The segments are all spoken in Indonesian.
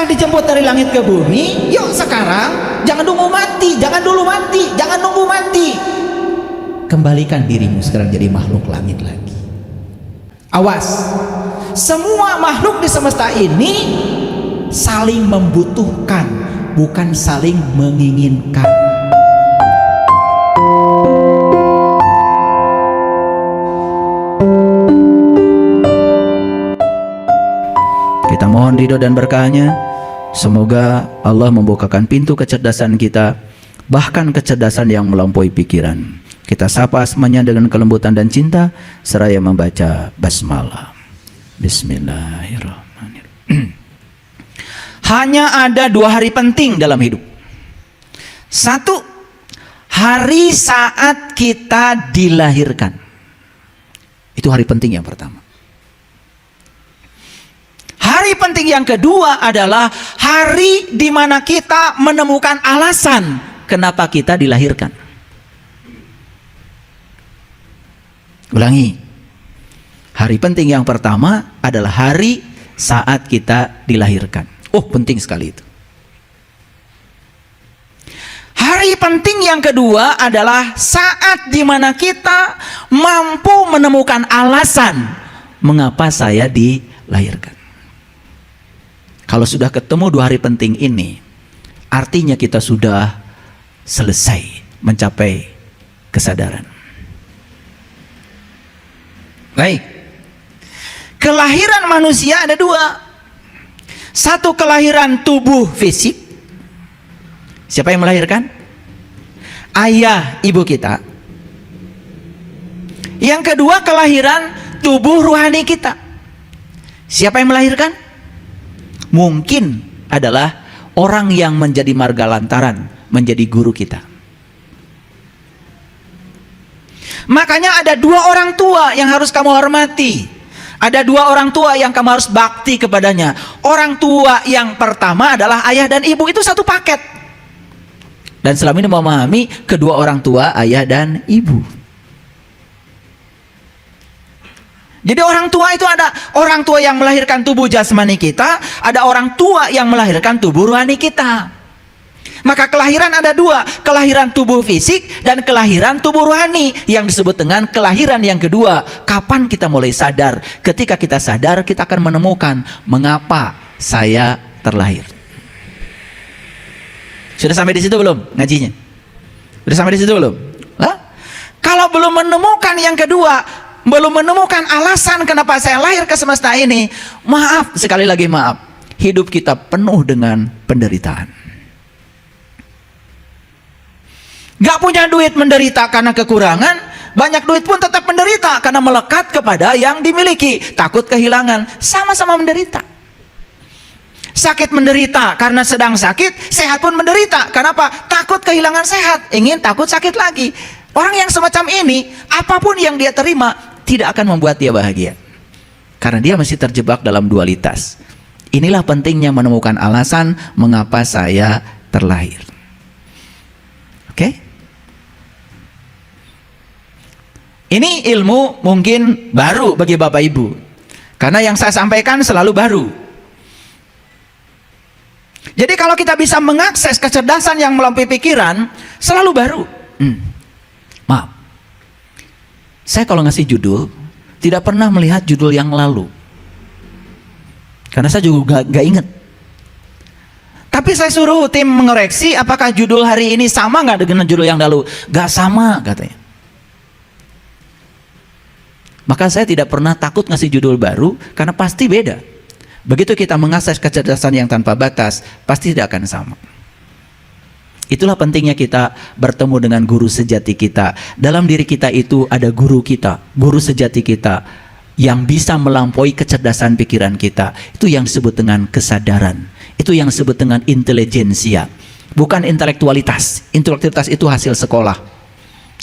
setelah dijemput dari langit ke bumi, yuk sekarang jangan nunggu mati, jangan dulu mati, jangan nunggu mati. Kembalikan dirimu sekarang jadi makhluk langit lagi. Awas, semua makhluk di semesta ini saling membutuhkan, bukan saling menginginkan. Kita mohon ridho dan berkahnya. Semoga Allah membukakan pintu kecerdasan kita, bahkan kecerdasan yang melampaui pikiran. Kita sapa semuanya dengan kelembutan dan cinta, seraya membaca basmalah. Bismillahirrahmanirrahim. Hanya ada 2 hari penting dalam hidup. 1, hari saat kita dilahirkan. Itu hari penting yang pertama. Hari penting yang kedua adalah hari di mana kita menemukan alasan kenapa kita dilahirkan. Ulangi. Hari penting yang pertama adalah hari saat kita dilahirkan. Oh, penting sekali itu. Hari penting yang kedua adalah saat di mana kita mampu menemukan alasan mengapa saya dilahirkan. Kalau sudah ketemu 2 hari penting ini, artinya kita sudah selesai mencapai kesadaran. Baik. Kelahiran manusia ada 2. 1, kelahiran tubuh fisik. Siapa yang melahirkan? Ayah ibu kita. Yang kedua, kelahiran tubuh rohani kita. Siapa yang melahirkan? Mungkin adalah orang yang menjadi marga lantaran, menjadi guru kita. Makanya ada 2 orang tua yang harus kamu hormati. Ada 2 orang tua yang kamu harus bakti kepadanya. Orang tua yang pertama adalah ayah dan ibu, itu satu paket. Dan selama ini memahami kedua orang tua, ayah dan ibu. Jadi orang tua itu ada orang tua yang melahirkan tubuh jasmani kita, ada orang tua yang melahirkan tubuh rohani kita. Maka kelahiran ada 2, kelahiran tubuh fisik dan kelahiran tubuh rohani, yang disebut dengan kelahiran yang kedua. Kapan kita mulai sadar? Ketika kita sadar, kita akan menemukan mengapa saya terlahir. Sudah sampai di situ belum ngajinya? Sudah sampai di situ belum? Hah? Kalau belum menemukan yang kedua, belum menemukan alasan kenapa saya lahir ke semesta ini, maaf, sekali lagi maaf, hidup kita penuh dengan penderitaan. Gak punya duit menderita karena kekurangan, banyak duit pun tetap menderita karena melekat kepada yang dimiliki, takut kehilangan, sama-sama menderita. Sakit menderita karena sedang sakit, sehat pun menderita. Kenapa? Takut kehilangan sehat, ingin takut sakit lagi. Orang yang semacam ini, apapun yang dia terima tidak akan membuat dia bahagia, karena dia masih terjebak dalam dualitas. Inilah pentingnya menemukan alasan mengapa saya terlahir. Oke? Ini ilmu mungkin baru bagi Bapak Ibu, karena yang saya sampaikan selalu baru. Jadi kalau kita bisa mengakses kecerdasan yang melampaui pikiran, selalu baru. Maaf, saya kalau ngasih judul tidak pernah melihat judul yang lalu, karena saya juga gak inget. Tapi saya suruh tim mengoreksi apakah judul hari ini sama gak dengan judul yang lalu. Gak sama katanya. Maka saya tidak pernah takut ngasih judul baru, karena pasti beda. Begitu kita mengakses kecerdasan yang tanpa batas, pasti tidak akan sama. Itulah pentingnya kita bertemu dengan guru sejati kita. Dalam diri kita itu ada guru kita, guru sejati kita, yang bisa melampaui kecerdasan pikiran kita. Itu yang disebut dengan kesadaran. Itu yang disebut dengan intelijensia. Bukan intelektualitas. Intelektualitas itu hasil sekolah,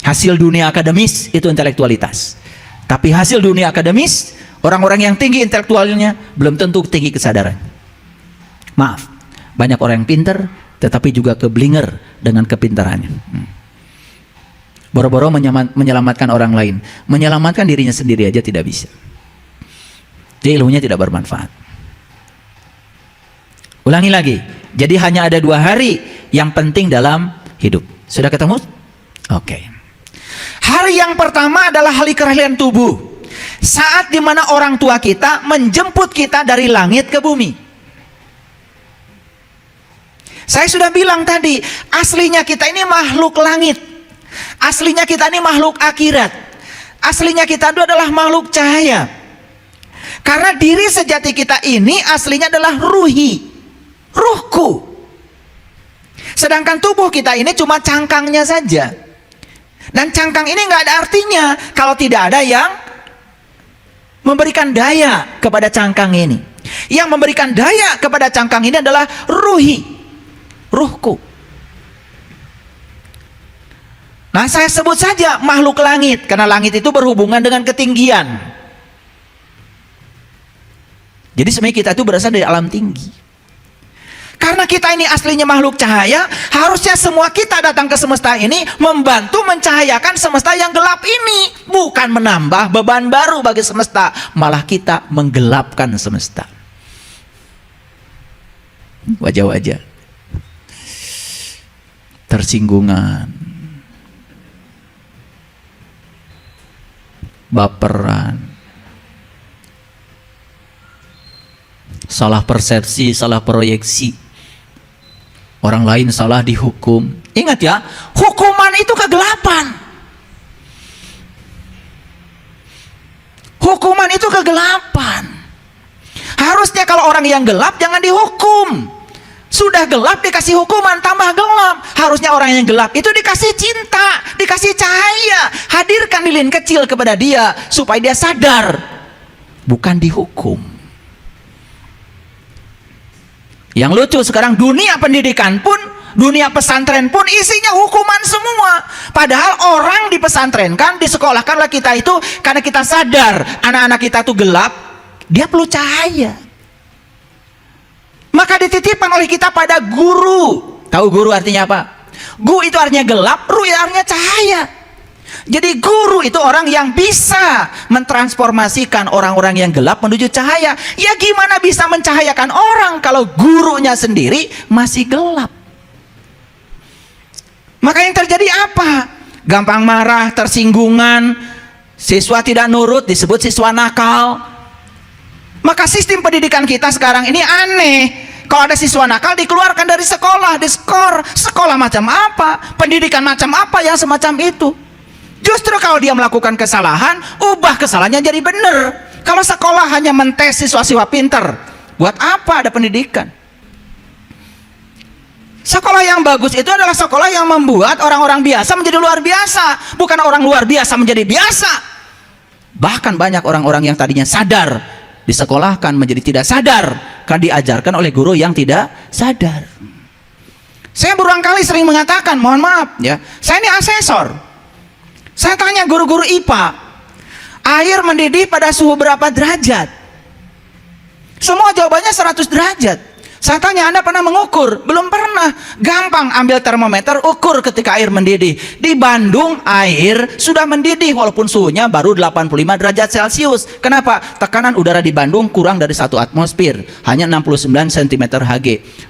hasil dunia akademis, itu intelektualitas. Tapi hasil dunia akademis, orang-orang yang tinggi intelektualnya belum tentu tinggi kesadaran. Maaf, banyak orang yang pintar tetapi juga keblinger dengan kepintarannya. Boro-boro menyelamatkan orang lain, menyelamatkan dirinya sendiri aja tidak bisa. Jadi ilmunya tidak bermanfaat. Ulangi lagi. Jadi hanya ada 2 hari yang penting dalam hidup. Sudah ketemu? Oke. Hari yang pertama adalah hari kelahiran tubuh. Saat dimana orang tua kita menjemput kita dari langit ke bumi. Saya sudah bilang tadi, aslinya kita ini makhluk langit. Aslinya kita ini makhluk akhirat. Aslinya kita itu adalah makhluk cahaya. Karena diri sejati kita ini aslinya adalah ruhi. Ruhku. Sedangkan tubuh kita ini cuma cangkangnya saja. Dan cangkang ini nggak ada artinya kalau tidak ada yang memberikan daya kepada cangkang ini. Yang memberikan daya kepada cangkang ini adalah ruhi, ruhku. Nah, saya sebut saja makhluk langit, karena langit itu berhubungan dengan ketinggian. Jadi sebenarnya kita itu berasal dari alam tinggi. Karena kita ini aslinya makhluk cahaya, harusnya semua kita datang ke semesta ini membantu mencahayakan semesta yang gelap ini. Bukan menambah beban baru bagi semesta, malah kita menggelapkan semesta. Wajah-wajah tersinggungan, baperan, salah persepsi, salah proyeksi. Orang lain salah dihukum. Ingat ya, hukuman itu kegelapan. Hukuman itu kegelapan. Harusnya kalau orang yang gelap jangan dihukum. Sudah gelap dikasih hukuman, tambah gelap. Harusnya orang yang gelap itu dikasih cinta, dikasih cahaya. Hadirkan lilin kecil kepada dia supaya dia sadar, bukan dihukum. Yang lucu sekarang dunia pendidikan pun, dunia pesantren pun isinya hukuman semua. Padahal orang dipesantrenkan, disekolahkan oleh kita itu karena kita sadar anak-anak kita itu gelap, dia perlu cahaya. Maka dititipkan oleh kita pada guru. Tahu guru artinya apa? Gu itu artinya gelap, ru itu artinya cahaya. Jadi guru itu orang yang bisa mentransformasikan orang-orang yang gelap menuju cahaya. Ya gimana bisa mencahayakan orang kalau gurunya sendiri masih gelap? Maka yang terjadi apa? Gampang marah, tersinggungan, siswa tidak nurut, disebut siswa nakal. Maka sistem pendidikan kita sekarang ini aneh. Kalau ada siswa nakal dikeluarkan dari sekolah, diskor. Sekolah macam apa? Pendidikan macam apa yang semacam itu? Justru kalau dia melakukan kesalahan, ubah kesalahannya jadi benar. Kalau sekolah hanya mentes siswa-siswa pinter, buat apa ada pendidikan? Sekolah yang bagus itu adalah sekolah yang membuat orang-orang biasa menjadi luar biasa, bukan orang luar biasa menjadi biasa. Bahkan banyak orang-orang yang tadinya sadar disekolahkan menjadi tidak sadar karena diajarkan oleh guru yang tidak sadar. Saya berulang kali sering mengatakan, mohon maaf ya, saya ini asesor. Saya tanya guru-guru IPA, air mendidih pada suhu berapa derajat? Semua jawabannya 100 derajat. Saya tanya, Anda pernah mengukur? Belum pernah. Gampang, ambil termometer, ukur ketika air mendidih. Di Bandung air sudah mendidih walaupun suhunya baru 85 derajat Celcius. Kenapa? Tekanan udara di Bandung kurang dari 1 atmosfer, hanya 69 cm Hg.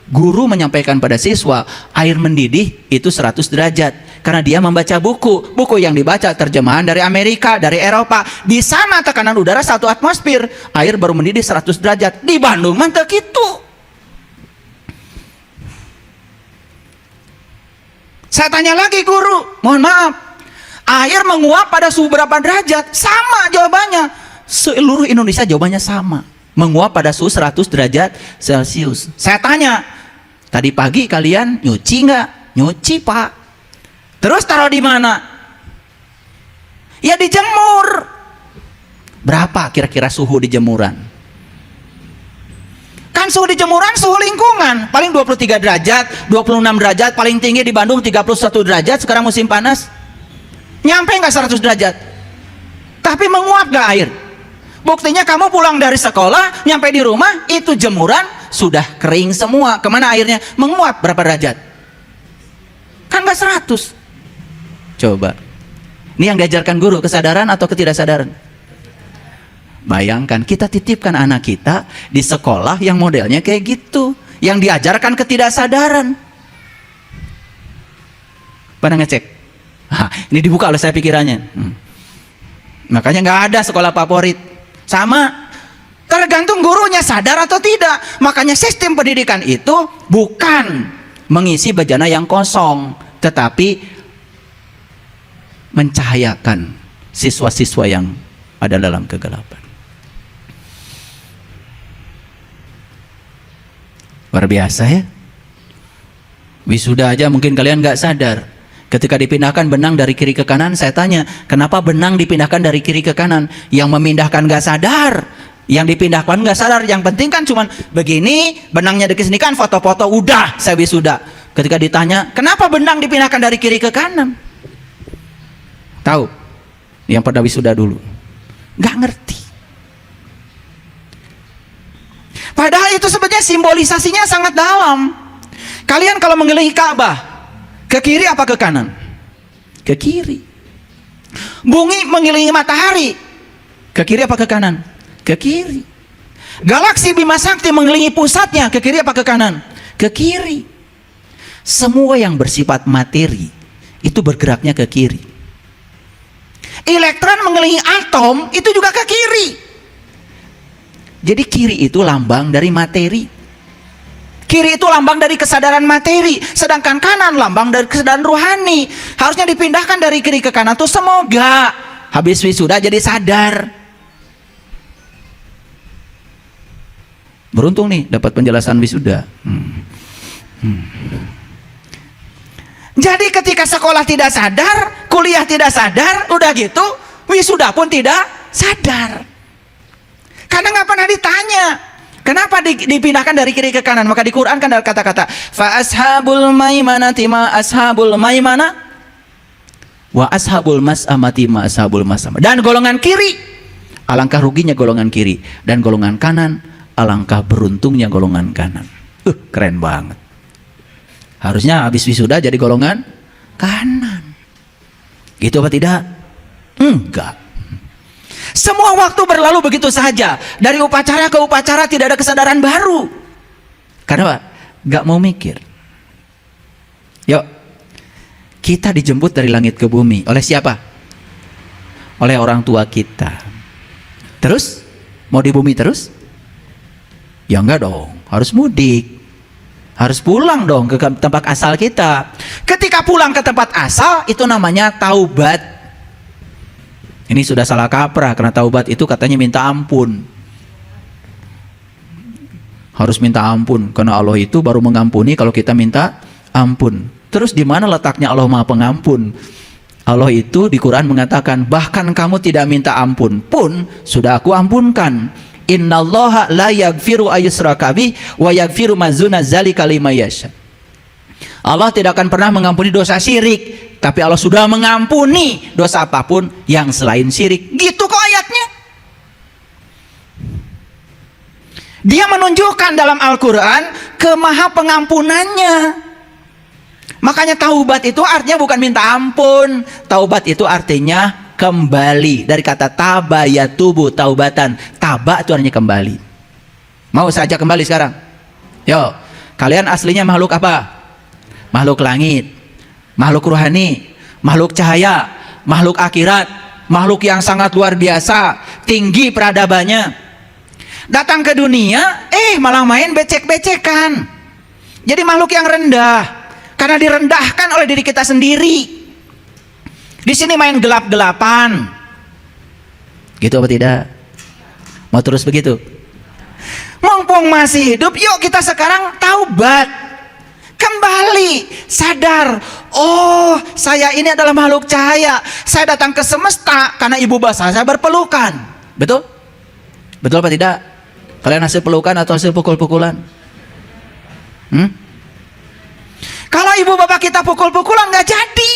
Guru menyampaikan pada siswa, air mendidih itu 100 derajat. Karena dia membaca buku yang dibaca terjemahan dari Amerika, dari Eropa. Di sana tekanan udara 1 atmosfer, air baru mendidih 100 derajat. Di Bandung mantap gitu. Saya tanya lagi guru, mohon maaf, air menguap pada suhu berapa derajat? Sama jawabannya. Seluruh Indonesia jawabannya sama, menguap pada suhu 100 derajat Celcius. Saya tanya, tadi pagi kalian nyuci nggak? Nyuci pak. Terus taruh di mana? Ya dijemur. Berapa kira-kira suhu di jemuran? Kan suhu di jemuran suhu lingkungan, paling 23 derajat, 26 derajat, paling tinggi di Bandung 31 derajat sekarang musim panas. Nyampe nggak 100 derajat? Tapi menguap nggak air? Buktinya kamu pulang dari sekolah, nyampe di rumah, itu jemuran sudah kering semua. Kemana airnya? Menguap berapa derajat? Kan nggak 100. Coba, ini yang diajarkan guru, kesadaran atau ketidaksadaran? Bayangkan kita titipkan anak kita di sekolah yang modelnya kayak gitu, yang diajarkan ketidaksadaran. Pernah ngecek? Ini dibuka oleh saya pikirannya. Makanya nggak ada sekolah favorit. Sama, tergantung gurunya sadar atau tidak. Makanya sistem pendidikan itu bukan mengisi bejana yang kosong, tetapi mencahayakan siswa-siswa yang ada dalam kegelapan. Luar biasa ya. Wisuda aja mungkin kalian nggak sadar. Ketika dipindahkan benang dari kiri ke kanan, saya tanya, kenapa benang dipindahkan dari kiri ke kanan? Yang memindahkan nggak sadar, yang dipindahkan nggak sadar. Yang penting kan cuman begini, benangnya dikesinikan, foto-foto, udah saya wisuda. Ketika ditanya, kenapa benang dipindahkan dari kiri ke kanan? Tahu? Yang pada wisuda dulu, nggak ngerti. Padahal itu sebenarnya simbolisasinya sangat dalam. Kalian kalau mengelilingi Ka'bah, ke kiri apa ke kanan? Ke kiri. Bumi mengelilingi matahari, ke kiri apa ke kanan? Ke kiri. Galaksi Bima Sakti mengelilingi pusatnya, ke kiri apa ke kanan? Ke kiri. Semua yang bersifat materi itu bergeraknya ke kiri. Elektron mengelilingi atom itu juga ke kiri. Jadi kiri itu lambang dari materi. Kiri itu lambang dari kesadaran materi, sedangkan kanan lambang dari kesadaran rohani. Harusnya dipindahkan dari kiri ke kanan tuh semoga habis wisuda jadi sadar. Beruntung nih dapat penjelasan wisuda. Jadi ketika sekolah tidak sadar, kuliah tidak sadar, udah gitu wisuda pun tidak sadar. Karena nggak pernah ditanya kenapa dipindahkan dari kiri ke kanan. Maka di Quran kan ada kata-kata fa ashabul maimanati ma ashabul maimana wa ashabul mas'amati ma ashabul mas'amah. Dan golongan kiri, alangkah ruginya golongan kiri, dan golongan kanan, alangkah beruntungnya golongan kanan. Keren banget. Harusnya habis wisuda jadi golongan kanan. Gitu apa tidak? Enggak. Semua waktu berlalu begitu saja. Dari upacara ke upacara tidak ada kesadaran baru. Karena apa? Gak mau mikir. Yuk, kita dijemput dari langit ke bumi. Oleh siapa? Oleh orang tua kita. Terus? Mau di bumi terus? Ya enggak dong. Harus mudik. Harus pulang dong ke tempat asal kita. Ketika pulang ke tempat asal, itu namanya taubat. Ini sudah salah kaprah, karena taubat itu katanya minta ampun. Harus minta ampun, karena Allah itu baru mengampuni kalau kita minta ampun. Terus di mana letaknya Allah Maha Pengampun? Allah itu di Quran mengatakan, bahkan kamu tidak minta ampun pun sudah aku ampunkan. Innallaha la yaghfiru ayyushraka bih wa yaghfiru ma duna dzalika liman yasha. Allah tidak akan pernah mengampuni dosa syirik, tapi Allah sudah mengampuni dosa apapun yang selain syirik. Gitu kok ayatnya. Dia menunjukkan dalam Al-Quran kemaha pengampunannya. Makanya taubat itu artinya bukan minta ampun. Taubat itu artinya kembali. Dari kata taba yatubu taubatan. Taba itu artinya kembali. Mau saja kembali sekarang? Yo, kalian aslinya makhluk apa? Makhluk langit, makhluk rohani, makhluk cahaya, makhluk akhirat, makhluk yang sangat luar biasa, tinggi peradabannya. Datang ke dunia, malah main becek-becekan. Jadi makhluk yang rendah, karena direndahkan oleh diri kita sendiri. Di sini main gelap-gelapan. Gitu apa tidak? Mau terus begitu? Mumpung masih hidup, yuk kita sekarang taubat. Kembali, sadar, oh saya ini adalah makhluk cahaya. Saya datang ke semesta karena ibu bapak saya berpelukan. Betul? Betul apa tidak? Kalian hasil pelukan atau hasil pukul-pukulan? Kalau ibu bapak kita pukul-pukulan nggak jadi.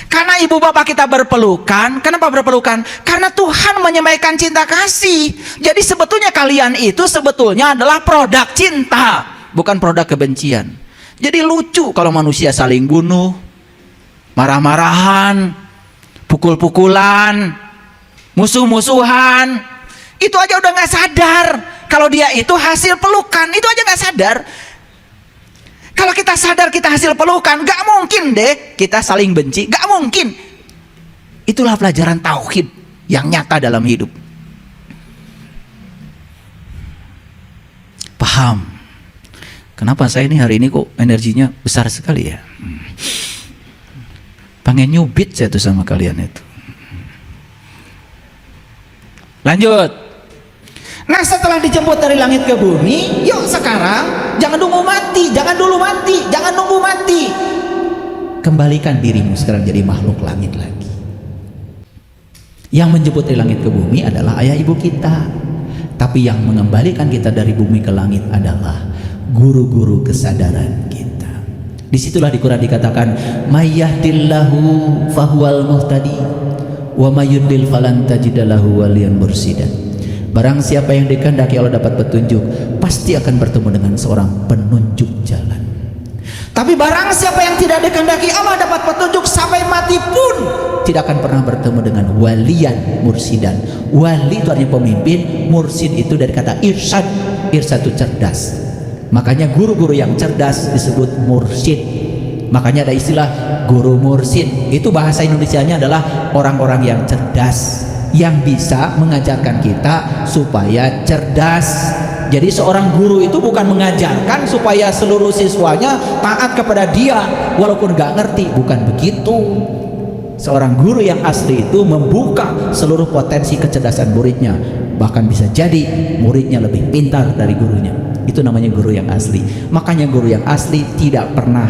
Karena ibu bapak kita berpelukan. Kenapa berpelukan? Karena Tuhan menyampaikan cinta kasih. Jadi sebetulnya kalian itu sebetulnya adalah produk cinta, bukan produk kebencian. Jadi lucu kalau manusia saling bunuh, marah-marahan, pukul-pukulan, musuh-musuhan. Itu aja udah gak sadar. kalau dia itu hasil pelukan, itu aja nggak sadar. Kalau kita sadar kita hasil pelukan, nggak mungkin deh kita saling benci, nggak mungkin. Itulah pelajaran tauhid yang nyata dalam hidup. Paham? Kenapa saya ini hari ini kok energinya besar sekali ya? Pengen nyubit saya tuh sama kalian itu. Lanjut. Nah, setelah dijemput dari langit ke bumi, yuk sekarang jangan nunggu mati, jangan dulu mati, jangan nunggu mati. Kembalikan dirimu sekarang jadi makhluk langit lagi. Yang menjemput dari langit ke bumi adalah ayah ibu kita. Tapi yang mengembalikan kita dari bumi ke langit adalah guru-guru kesadaran kita. Disitulah di Quran dikatakan, "Mayyahdillahu fahuwal muhtadi, wa mayyudlil falan tajidalahu waliyan mursyida." Barang siapa yang dikehendaki Allah dapat petunjuk, pasti akan bertemu dengan seorang penunjuk jalan. Tapi barang siapa yang tidak dikehendaki Allah dapat petunjuk, sampai mati pun tidak akan pernah bertemu dengan waliyan mursidan. Wali itu artinya pemimpin, mursid itu dari kata irsyad. Irsyad itu cerdas. Makanya guru-guru yang cerdas disebut mursyid. Makanya ada istilah guru mursyid. Itu bahasa Indonesianya adalah orang-orang yang cerdas, yang bisa mengajarkan kita supaya cerdas. Jadi seorang guru itu bukan mengajarkan supaya seluruh siswanya taat kepada dia walaupun gak ngerti, bukan begitu. Seorang guru yang asli itu membuka seluruh potensi kecerdasan muridnya, bahkan bisa jadi muridnya lebih pintar dari gurunya. Itu namanya guru yang asli. Makanya guru yang asli tidak pernah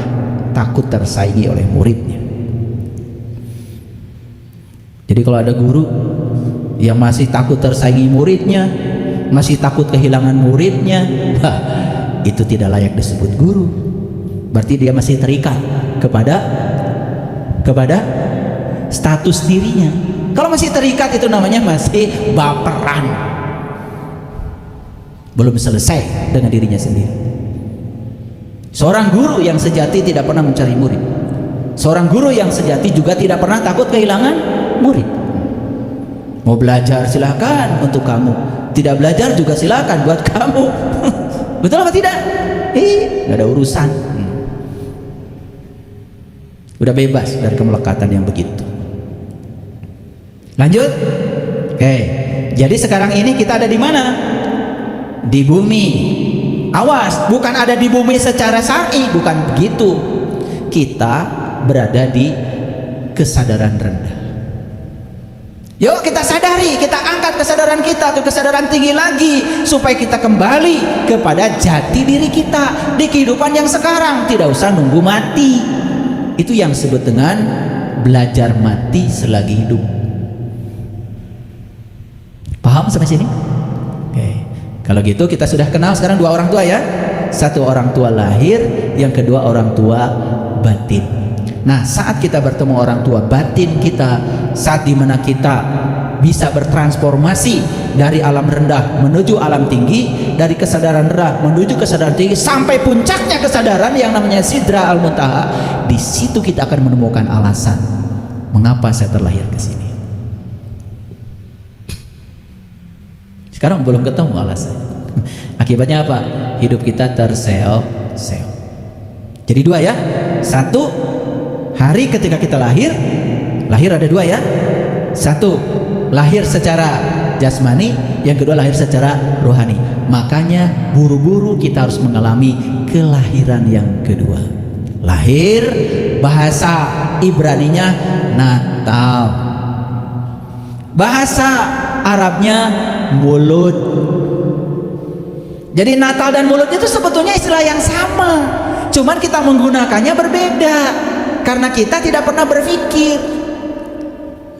takut tersaingi oleh muridnya. Jadi kalau ada guru yang masih takut tersaingi muridnya, masih takut kehilangan muridnya, itu tidak layak disebut guru. Berarti dia masih terikat kepada status dirinya. Kalau masih terikat, itu namanya masih baperan, belum selesai dengan dirinya sendiri. Seorang guru yang sejati tidak pernah mencari murid. Seorang guru yang sejati juga tidak pernah takut kehilangan murid. Mau belajar silakan untuk kamu, tidak belajar juga silakan buat kamu. Betul apa tidak? Gak ada urusan. Udah bebas dari kemelekatan yang begitu. Lanjut. Oke. Jadi sekarang ini kita ada di mana? Di bumi. Awas, bukan ada di bumi secara syar'i, bukan begitu. Kita berada di kesadaran rendah. Yuk kita sadari, kita angkat kesadaran kita ke kesadaran tinggi lagi, supaya kita kembali kepada jati diri kita di kehidupan yang sekarang. Tidak usah nunggu mati. Itu yang disebut dengan belajar mati selagi hidup. Paham sampai sini? Oke. Kalau gitu kita sudah kenal sekarang dua orang tua ya. Satu orang tua lahir, yang kedua orang tua batin. Nah, saat kita bertemu orang tua batin kita, saat dimana kita bisa bertransformasi dari alam rendah menuju alam tinggi, dari kesadaran rendah menuju kesadaran tinggi, sampai puncaknya kesadaran yang namanya Sidra Al-Muntaha, di situ kita akan menemukan alasan mengapa saya terlahir ke sini. Sekarang belum ketemu alasan. Akibatnya apa? Hidup kita terseok-seok. Jadi dua ya. Satu, hari ketika kita lahir ada dua ya. Satu, lahir secara jasmani, yang kedua lahir secara rohani. Makanya buru-buru kita harus mengalami kelahiran yang kedua. Lahir, bahasa Ibraninya Natal, bahasa Arabnya mulut. Jadi Natal dan mulut itu sebetulnya istilah yang sama, cuman kita menggunakannya berbeda karena kita tidak pernah berpikir.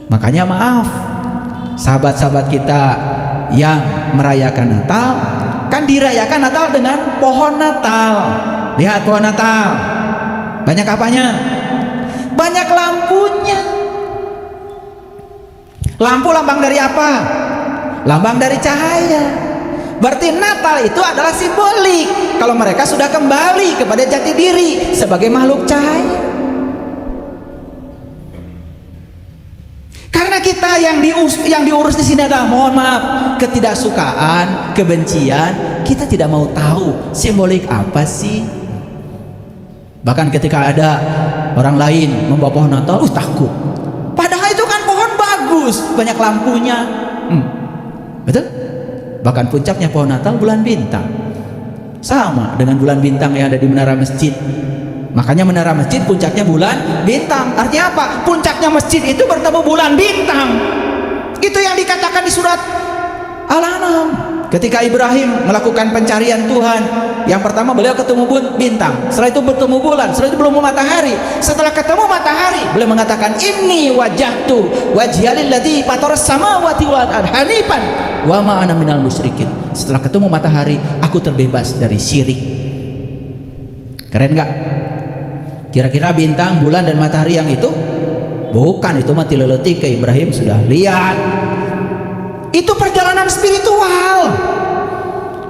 Makanya maaf, sahabat-sahabat kita yang merayakan Natal, kan dirayakan Natal dengan pohon Natal. Lihat pohon Natal, banyak apanya? Banyak lampunya. Lampu lambang dari apa? Lambang dari cahaya. Berarti Natal itu adalah simbolik kalau mereka sudah kembali kepada jati diri sebagai makhluk cahaya. Karena kita kita yang diurus di sini adalah, mohon maaf, ketidaksukaan, kebencian. Kita tidak mau tahu simbolik apa sih. Bahkan ketika ada orang lain membawa pohon Natal, takut. Padahal itu kan pohon bagus, banyak lampunya. Betul? Bahkan puncaknya pohon Natal bulan bintang, sama dengan bulan bintang yang ada di menara masjid. Makanya menara masjid puncaknya bulan bintang. Artinya apa? Puncaknya masjid itu bertemu bulan bintang. Itu yang dikatakan di surat Al-An'am. Ketika Ibrahim melakukan pencarian Tuhan, yang pertama beliau ketemu bintang, setelah itu bertemu bulan, setelah itu belum matahari. Setelah ketemu matahari, beliau mengatakan, inni wajjahtu wajhiya lilladzi fataras samawati wal ardh hanifan wa ma ana minal musyrikin. Setelah ketemu matahari, aku terbebas dari syirik. Keren gak? Kira-kira bintang, bulan, dan matahari yang itu? Bukan, itu mati leletik ke Ibrahim sudah lihat. Itu perjalanan spiritual.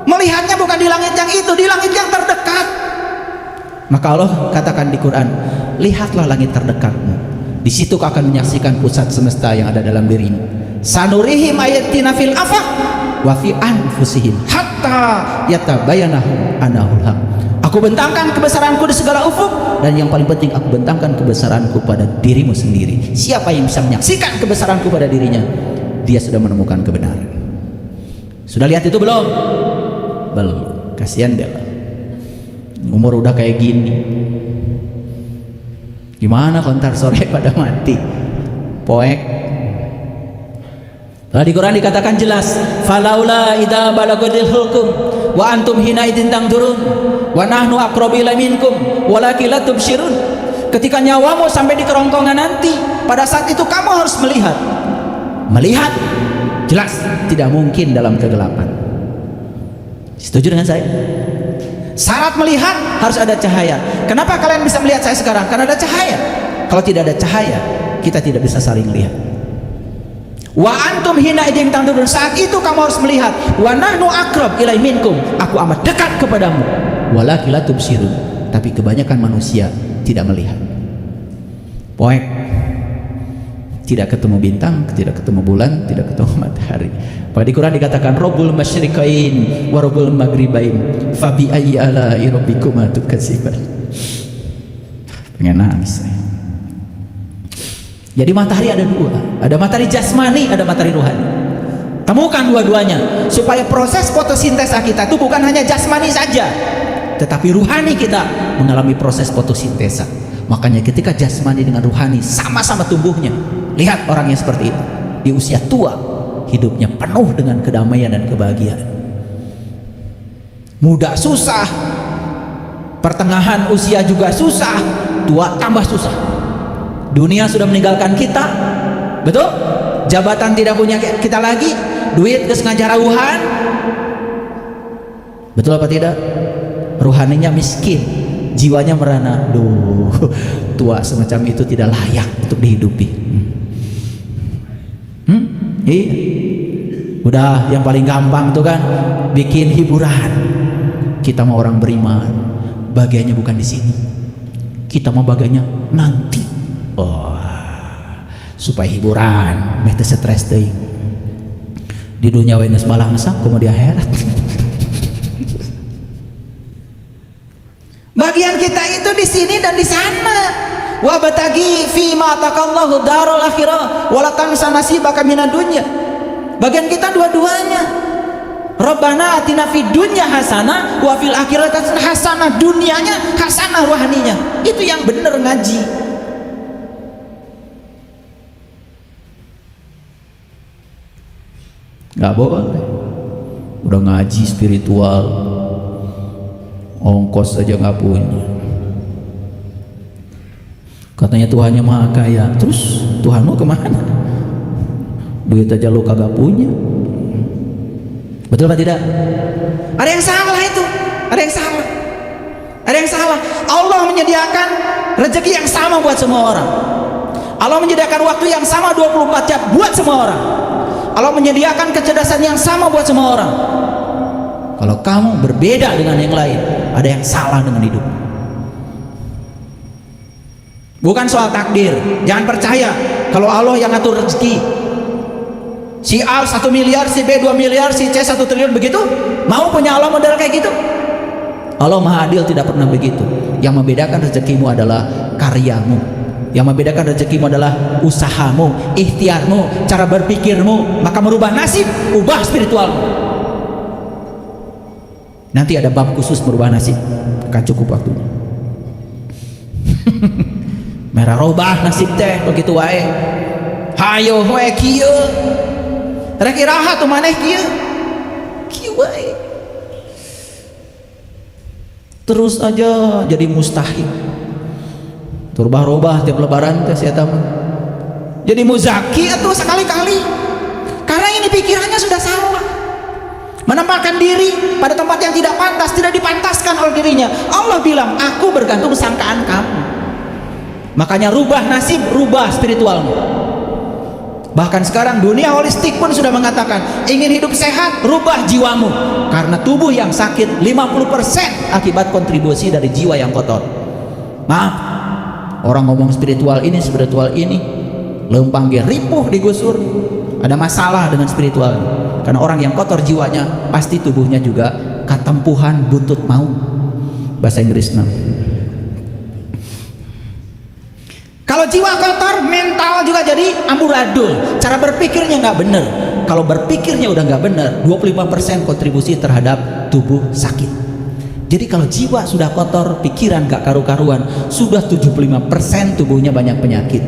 Melihatnya bukan di langit yang itu, di langit yang terdekat. Maka Allah katakan di Quran, lihatlah langit terdekatmu. Di situ kau akan menyaksikan pusat semesta yang ada dalam dirimu. Sanurihim ayatina fil afaq wa fi anfusihim hatta yatabayyana annahul haq. Aku bentangkan kebesaranku di segala ufuk, dan yang paling penting, aku bentangkan kebesaranku pada dirimu sendiri. Siapa yang bisa menyaksikan kebesaranku pada dirinya, dia sudah menemukan kebenaran. Sudah lihat itu belum? Belum. Kasihan dia, umur udah kayak gini. Gimana kontar sore pada mati? Poek. Lalu di Quran dikatakan jelas, falaula idza balagadil hulqum wa antum hina idin tangdurun wa nahnu aqrabu ilaihi minkum walakin la tubsirun. Ketika nyawamu sampai di kerongkongan nanti, pada saat itu kamu harus melihat. Melihat jelas tidak mungkin dalam kegelapan. Setuju dengan saya? Syarat melihat harus ada cahaya. Kenapa kalian bisa melihat saya sekarang? Karena ada cahaya. Kalau tidak ada cahaya, kita tidak bisa saling lihat. Wa antum hina idin tandurun, saat itu kamu harus melihat. Wa nahnu aqrab ilai minkum, aku amat dekat kepadamu. Walakin la tubsirun, tapi kebanyakan manusia tidak melihat. Poek. Tidak ketemu bintang, tidak ketemu bulan, tidak ketemu matahari. Pada di Quran dikatakan Rabbul masyriqain wa Rabbul maghribain fa bi ayyi ala'i rabbikuma tukadziban. Pengen nangis saya. Jadi matahari ada dua, ada matahari jasmani, ada matahari rohani. Temukan dua-duanya supaya proses fotosintesa kita itu bukan hanya jasmani saja, tetapi rohani kita mengalami proses fotosintesa. Makanya ketika jasmani dengan rohani sama-sama tumbuhnya, lihat orang yang seperti itu di usia tua, hidupnya penuh dengan kedamaian dan kebahagiaan. Muda susah, pertengahan usia juga susah, tua tambah susah. Dunia sudah meninggalkan kita, betul? Jabatan tidak punya kita lagi, duit kesengaja rauhan, betul apa tidak? Rohaninya miskin, jiwanya merana. Duh, tua semacam itu tidak layak untuk dihidupi. Iya. Udah yang paling gampang tuh kan bikin hiburan. Kita mau orang beriman, bagiannya bukan di sini. Kita mau bagiannya nanti. Oh, supaya hiburan, mete stres deh. Di dunia wenes malangsa, kemudian akhirat. Bagian kita itu di sini dan di sana. Wa batagi fi ma takallahu darul akhirah wa la tansa nasibaka minad dunya. Bagian kita dua-duanya. Rabbana atina fid dunya hasanah wa fil akhirati hasanah, dunianya hasanah, rohaninya. Itu yang benar ngaji. Gak boleh. Udah ngaji spiritual, ongkos aja gak punya. Katanya Tuhannya maha kaya, terus Tuhanmu kemana? Duit aja lu kagak punya. Betul apa tidak? Ada yang salah itu, ada yang salah, ada yang salah. Allah menyediakan rezeki yang sama buat semua orang. Allah menyediakan waktu yang sama 24 jam buat semua orang. Allah menyediakan kecerdasan yang sama buat semua orang. Kalau kamu berbeda dengan yang lain, ada yang salah dengan hidup. Bukan soal takdir. Jangan percaya kalau Allah yang ngatur rezeki. Si A 1 miliar, si B 2 miliar, si C 1 triliun, begitu? Mau punya Allah model kayak gitu? Allah Maha Adil, tidak pernah begitu. Yang membedakan rezekimu adalah karyamu. Yang membedakan rezekimu adalah usahamu, ikhtiarmu, cara berpikirmu. Maka merubah nasib, ubah spiritualmu. Nanti ada bab khusus merubah nasib. Kan cukup waktu. Merah robah nasib teh begitu wae. Hayo wae kieu. Rek iraha tuh maneh kieu. Kieu wae. Terus aja jadi mustahil. Turubah-rubah tiap lebaran teh sia mah. Jadi muzaki atuh sekali-kali. Karena ini pikirannya sudah salah. Menempatkan diri pada tempat yang tidak pantas, tidak dipantaskan oleh dirinya. Allah bilang, aku bergantung sangkaan kamu. Makanya rubah nasib, rubah spiritualmu. Bahkan sekarang dunia holistik pun sudah mengatakan, ingin hidup sehat, rubah jiwamu. Karena tubuh yang sakit 50% akibat kontribusi dari jiwa yang kotor. Maaf, orang ngomong spiritual ini, lempang ge ripuh digusur. Ada masalah dengan spiritual. Karena orang yang kotor jiwanya, pasti tubuhnya juga katempuhan buntut maut. Bahasa Inggrisnya. Kalau jiwa kotor, mental juga jadi amburadul. Cara berpikirnya nggak bener. Kalau berpikirnya udah nggak bener, 25% kontribusi terhadap tubuh sakit. Jadi kalau jiwa sudah kotor, pikiran nggak karu-karuan, sudah 75% tubuhnya banyak penyakit.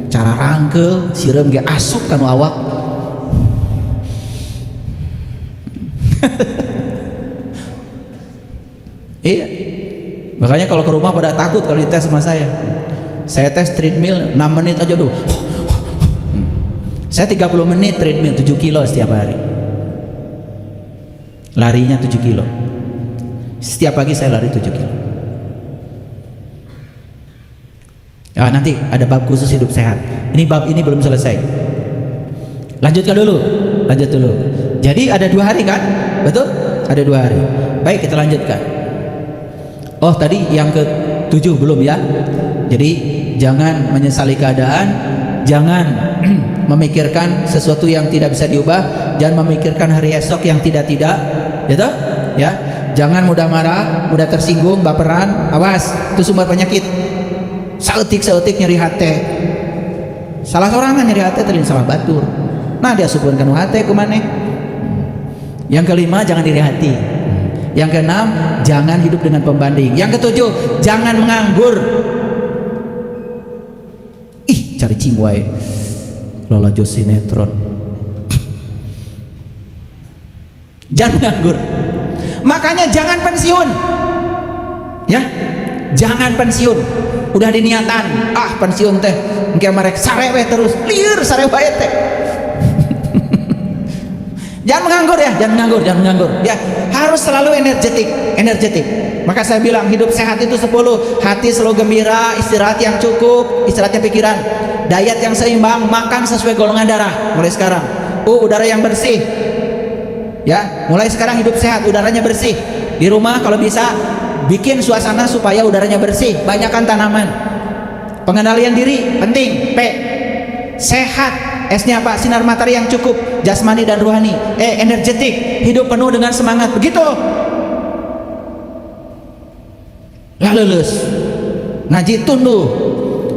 Cara rangkel, sireum ge asup kanu awak. Iya. Makanya kalau ke rumah pada takut kalau dites sama saya. Saya tes treadmill 6 menit aja dulu. Saya 30 menit treadmill 7 kilo setiap hari. Larinya 7 kilo. Setiap pagi saya lari 7 kilo. Ya, nanti ada bab khusus hidup sehat. Ini bab ini belum selesai. Lanjutkan dulu. Lanjut dulu. Jadi ada 2 hari kan? Betul? Ada 2 hari. Baik, kita lanjutkan. Oh, tadi yang ke-7 belum ya? Jadi jangan menyesali keadaan, jangan memikirkan sesuatu yang tidak bisa diubah, jangan memikirkan hari esok yang tidak-tidak, gitu? Ya. Jangan mudah marah, mudah tersinggung, baperan, awas, itu sumber penyakit. Saeutik nyeri hati. Salah seorang nyeri hati tadi salah batur. Nah, dia suburkan hati ke mana? Yang kelima, jangan iri hati. Yang keenam, jangan hidup dengan pembanding. Yang ketujuh, jangan menganggur. Ih, cari cingwai. Lola jos sinetron. Jangan menganggur. Makanya jangan pensiun. Ya, jangan pensiun. Udah diniatan, pensiun teh engke marek sarewe terus, lieur sarewe teh. Jangan menganggur ya, jangan menganggur. Ya, harus selalu energetik. Maka saya bilang hidup sehat itu 10. Hati selalu gembira, istirahat yang cukup, istirahatnya pikiran, diet yang seimbang, makan sesuai golongan darah mulai sekarang. Udara yang bersih. Ya, mulai sekarang hidup sehat, udaranya bersih. Di rumah kalau bisa bikin suasana supaya udaranya bersih, banyakkan tanaman. Pengendalian diri penting. P. Sehat. S-nya apa? Sinar matahari yang cukup, jasmani dan rohani. Energetik, hidup penuh dengan semangat. Begitu. Lah lulus. Ngaji tunduh.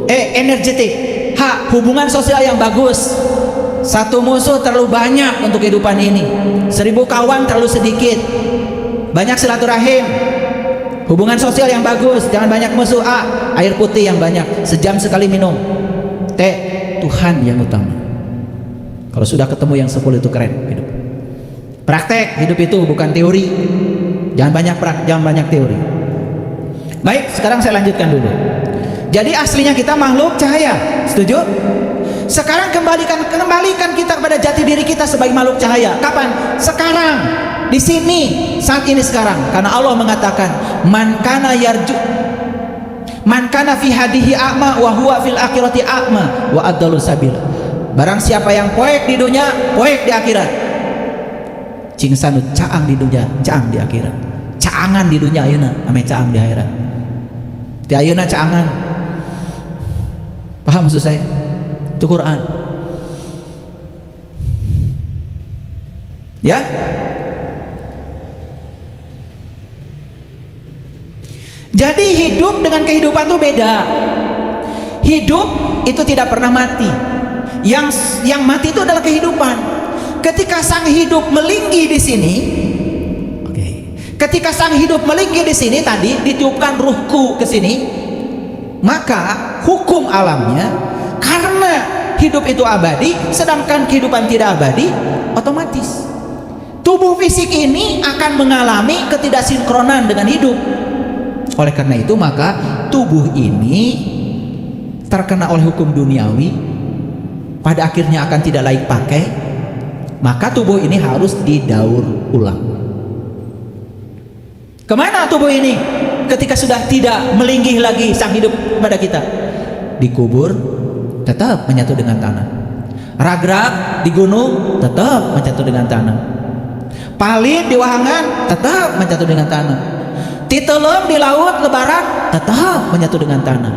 Energetik. H. Hubungan sosial yang bagus. Satu musuh terlalu banyak untuk kehidupan ini. 1000 kawan terlalu sedikit. Banyak silaturahim. Hubungan sosial yang bagus, jangan banyak musuh. A. Air putih yang banyak, sejam sekali minum. T. Tuhan yang utama. Kalau sudah ketemu yang 10 itu keren hidup. Praktek hidup itu bukan teori. Jangan banyak teori. Baik, sekarang saya lanjutkan dulu. Jadi aslinya kita makhluk cahaya. Setuju? Sekarang kembalikan kita kepada jati diri kita sebagai makhluk cahaya. Kapan? Sekarang. Di sini, saat ini sekarang. Karena Allah mengatakan, man kana fi hadihi a'ma wa huwa fil akhirati a'ma wa adallu sabila. Barang siapa yang poek di dunia, poek di akhirat. Cing sanu caang di dunia, caang di akhirat. Caangan di dunia ayeuna, ame caang di akhirat. Di ayeuna caangan. Paham maksud saya? Itu Quran. Ya. Jadi hidup dengan kehidupan itu beda. Hidup itu tidak pernah mati. Yang mati itu adalah kehidupan. Ketika sang hidup melinggi di sini, ketika sang hidup melinggi di sini tadi ditiupkan ruhku ke sini, maka hukum alamnya karena hidup itu abadi, sedangkan kehidupan tidak abadi, otomatis tubuh fisik ini akan mengalami ketidaksinkronan dengan hidup. Oleh karena itu maka tubuh ini terkena oleh hukum duniawi, pada akhirnya akan tidak layak pakai, maka tubuh ini harus didaur ulang. Kemana tubuh ini ketika sudah tidak melinggih lagi sang hidup pada kita? Dikubur, tetap menyatu dengan tanah. Rag-rag di gunung, tetap menyatu dengan tanah. Palit di wahangan, tetap menyatu dengan tanah. Titelem di laut lebaran, tetap menyatu dengan tanah.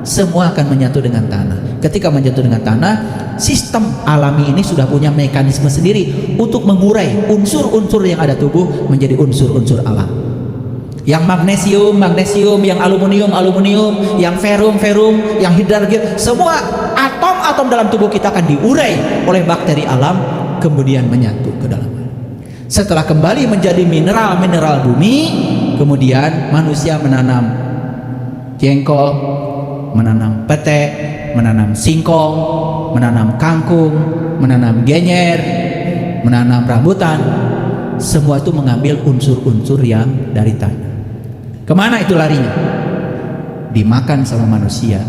Semua akan menyatu dengan tanah. Ketika menyatu dengan tanah, sistem alami ini sudah punya mekanisme sendiri untuk mengurai unsur-unsur yang ada tubuh menjadi unsur-unsur alam. Yang magnesium, yang aluminium, yang ferum, yang hidrogen, semua atom-atom dalam tubuh kita akan diurai oleh bakteri alam, kemudian menyatu ke dalam. Setelah kembali menjadi mineral-mineral bumi, kemudian manusia menanam jengkol, menanam pete, menanam singkong, menanam kangkung, menanam genyer, menanam rambutan. Semua itu mengambil unsur-unsur yang dari tanah. Kemana itu larinya? Dimakan sama manusia.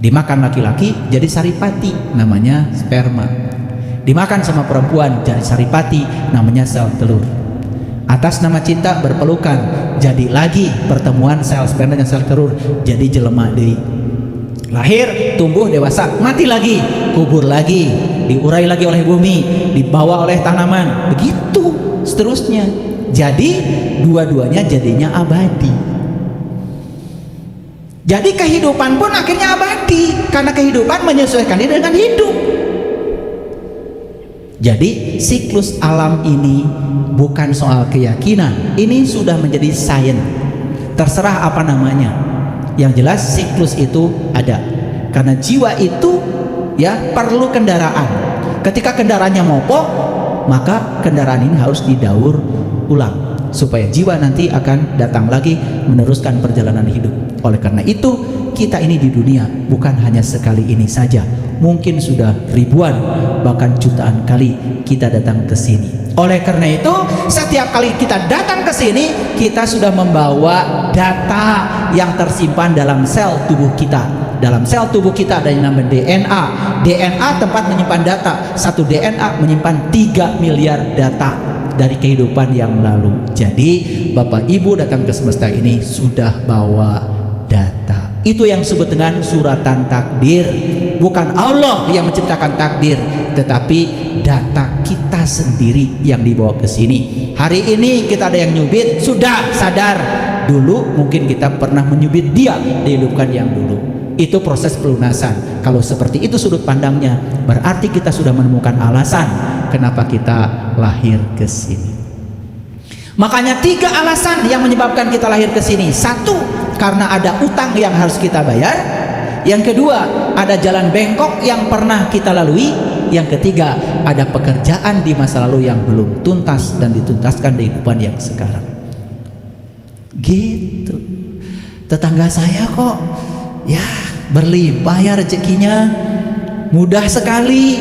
Dimakan laki-laki jadi saripati, namanya sperma. Dimakan sama perempuan jadi saripati, namanya sel telur. Atas nama cinta berpelukan, jadi lagi pertemuan sel sperma dengan sel telur, jadi jelema deui. Lahir, tumbuh, dewasa, mati lagi, kubur lagi, diurai lagi oleh bumi, dibawa oleh tanaman, begitu seterusnya. Jadi dua-duanya jadinya abadi. Jadi kehidupan pun akhirnya abadi karena kehidupan menyesuaikan diri dengan hidup. Jadi siklus alam ini bukan soal keyakinan, ini sudah menjadi sains. Terserah apa namanya. Yang jelas siklus itu ada. Karena jiwa itu ya perlu kendaraan. Ketika kendaraannya mogok, maka kendaraan ini harus didaur ulang supaya jiwa nanti akan datang lagi meneruskan perjalanan hidup. Oleh karena itu kita ini di dunia bukan hanya sekali ini saja, mungkin sudah ribuan bahkan jutaan kali kita datang ke sini. Oleh karena itu setiap kali kita datang ke sini kita sudah membawa data yang tersimpan dalam sel tubuh kita. Dalam sel tubuh kita ada yang namanya DNA. DNA tempat menyimpan data. Satu DNA menyimpan 3 miliar data dari kehidupan yang lalu. Jadi Bapak Ibu datang ke semesta ini sudah bawa data. Itu yang disebut dengan suratan takdir. Bukan Allah yang menciptakan takdir, tetapi data kita sendiri yang dibawa ke sini. Hari ini kita ada yang nyubit, sudah sadar. Dulu mungkin kita pernah menyubit dia, dihidupkan yang dulu. Itu proses pelunasan. Kalau seperti itu sudut pandangnya, berarti kita sudah menemukan alasan kenapa kita lahir ke sini. Makanya 3 alasan yang menyebabkan kita lahir ke sini. 1, karena ada utang yang harus kita bayar. Yang kedua, ada jalan bengkok yang pernah kita lalui. Yang ketiga, ada pekerjaan di masa lalu yang belum tuntas dan dituntaskan di kehidupan yang sekarang. Gitu. Tetangga saya kok ya berlimpah ya rezekinya, mudah sekali,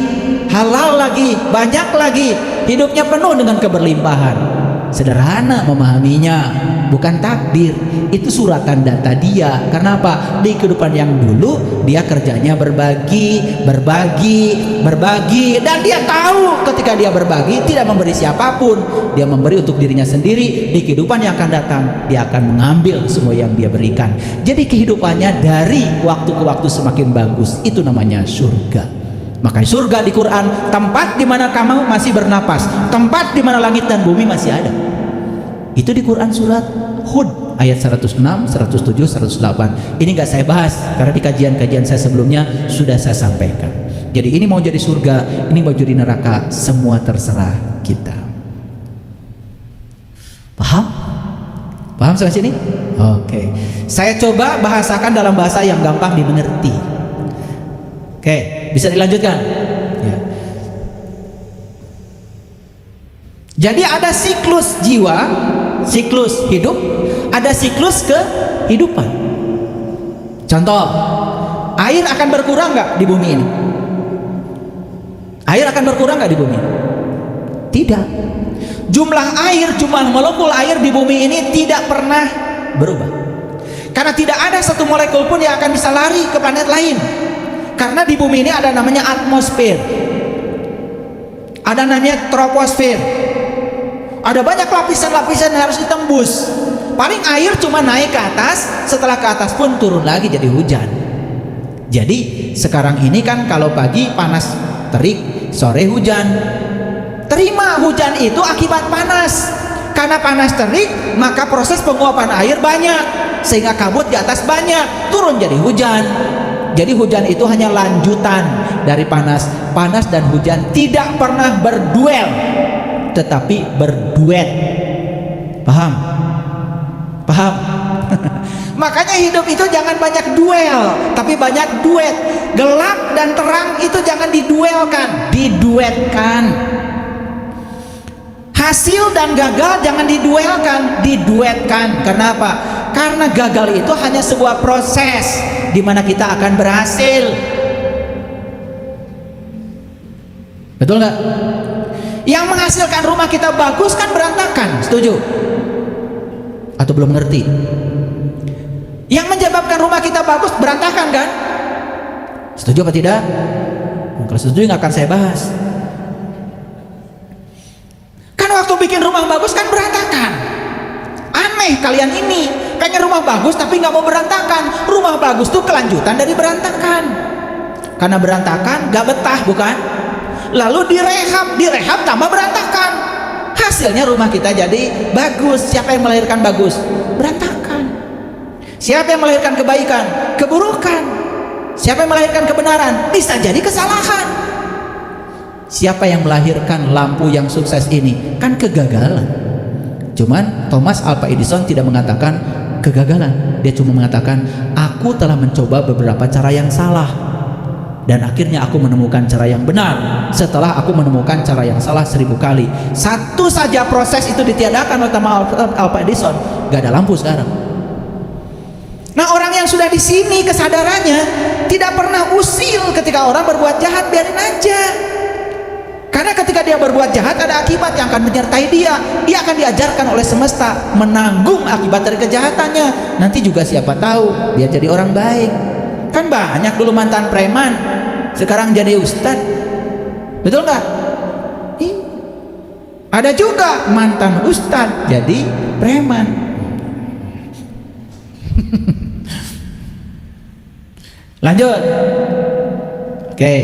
halal lagi, banyak lagi, hidupnya penuh dengan keberlimpahan. Sederhana memahaminya, bukan takdir. Itu suratan data dia. Karena apa? Di kehidupan yang dulu dia kerjanya berbagi, dan dia tahu ketika dia berbagi tidak memberi siapapun, dia memberi untuk dirinya sendiri. Di kehidupan yang akan datang dia akan mengambil semua yang dia berikan. Jadi kehidupannya dari waktu ke waktu semakin bagus. Itu namanya surga. Makanya surga di Quran, tempat di mana kamu masih bernapas, tempat di mana langit dan bumi masih ada. Itu di Quran surat Hud ayat 106, 107, 108. Ini nggak saya bahas karena di kajian-kajian saya sebelumnya sudah saya sampaikan. Jadi ini mau jadi surga, ini mau jadi neraka, semua terserah kita. Paham sampai sini? Oke. Saya coba bahasakan dalam bahasa yang gampang dimengerti. Oke, bisa dilanjutkan? Ya. Jadi ada siklus jiwa, siklus hidup, ada siklus kehidupan. Contoh, air akan berkurang nggak di bumi ini? Air akan berkurang nggak di bumi? Tidak. Jumlah air, jumlah molekul air di bumi ini tidak pernah berubah. Karena tidak ada satu molekul pun yang akan bisa lari ke planet lain. Karena di bumi ini ada namanya atmosfer, ada namanya troposfer, ada banyak lapisan-lapisan yang harus ditembus. Paling air cuma naik ke atas, setelah ke atas pun turun lagi jadi hujan. Jadi sekarang ini kan kalau pagi panas terik, sore hujan. Terima, hujan itu akibat panas. Karena panas terik, maka proses penguapan air banyak, sehingga kabut di atas banyak, turun jadi hujan. Jadi hujan itu hanya lanjutan dari panas. Panas dan hujan tidak pernah berduel, tetapi berduet. Paham? Paham? Makanya hidup itu jangan banyak duel, tapi banyak duet. Gelap dan terang itu jangan diduelkan, diduetkan. Hasil dan gagal jangan diduelkan, diduetkan. Kenapa? Karena gagal itu hanya sebuah proses di mana kita akan berhasil. Betul nggak? Yang menghasilkan rumah kita bagus kan berantakan, setuju? Atau belum ngerti? Yang menyebabkan rumah kita bagus berantakan kan? Setuju apa tidak? Kalau setuju nggak akan saya bahas. Kan waktu bikin rumah bagus kan berantakan. Aneh kalian ini, pengen rumah bagus tapi nggak mau berantakan. Rumah bagus tuh kelanjutan dari berantakan. Karena berantakan nggak betah, bukan? Lalu direhab tambah berantakan. Hasilnya rumah kita jadi bagus. Siapa yang melahirkan bagus? Berantakan. Siapa yang melahirkan kebaikan? Keburukan. Siapa yang melahirkan kebenaran? Bisa jadi kesalahan. Siapa yang melahirkan lampu yang sukses ini? Kan kegagalan. Cuman Thomas Alva Edison tidak mengatakan kegagalan. Dia cuma mengatakan, aku telah mencoba beberapa cara yang salah, dan akhirnya aku menemukan cara yang benar setelah aku menemukan cara yang salah 1000 kali. Satu saja proses itu ditiadakan oleh Thomas Alva Edison, gak ada lampu sekarang. Nah, orang yang sudah di sini kesadarannya tidak pernah usil ketika orang berbuat jahat, biarin aja. Karena ketika dia berbuat jahat ada akibat yang akan menyertai dia. Dia akan diajarkan oleh semesta menanggung akibat dari kejahatannya. Nanti juga siapa tahu dia jadi orang baik. Kan banyak dulu mantan preman, sekarang jadi ustad. Betul nggak? Ada juga mantan ustad jadi preman. Lanjut. Oke,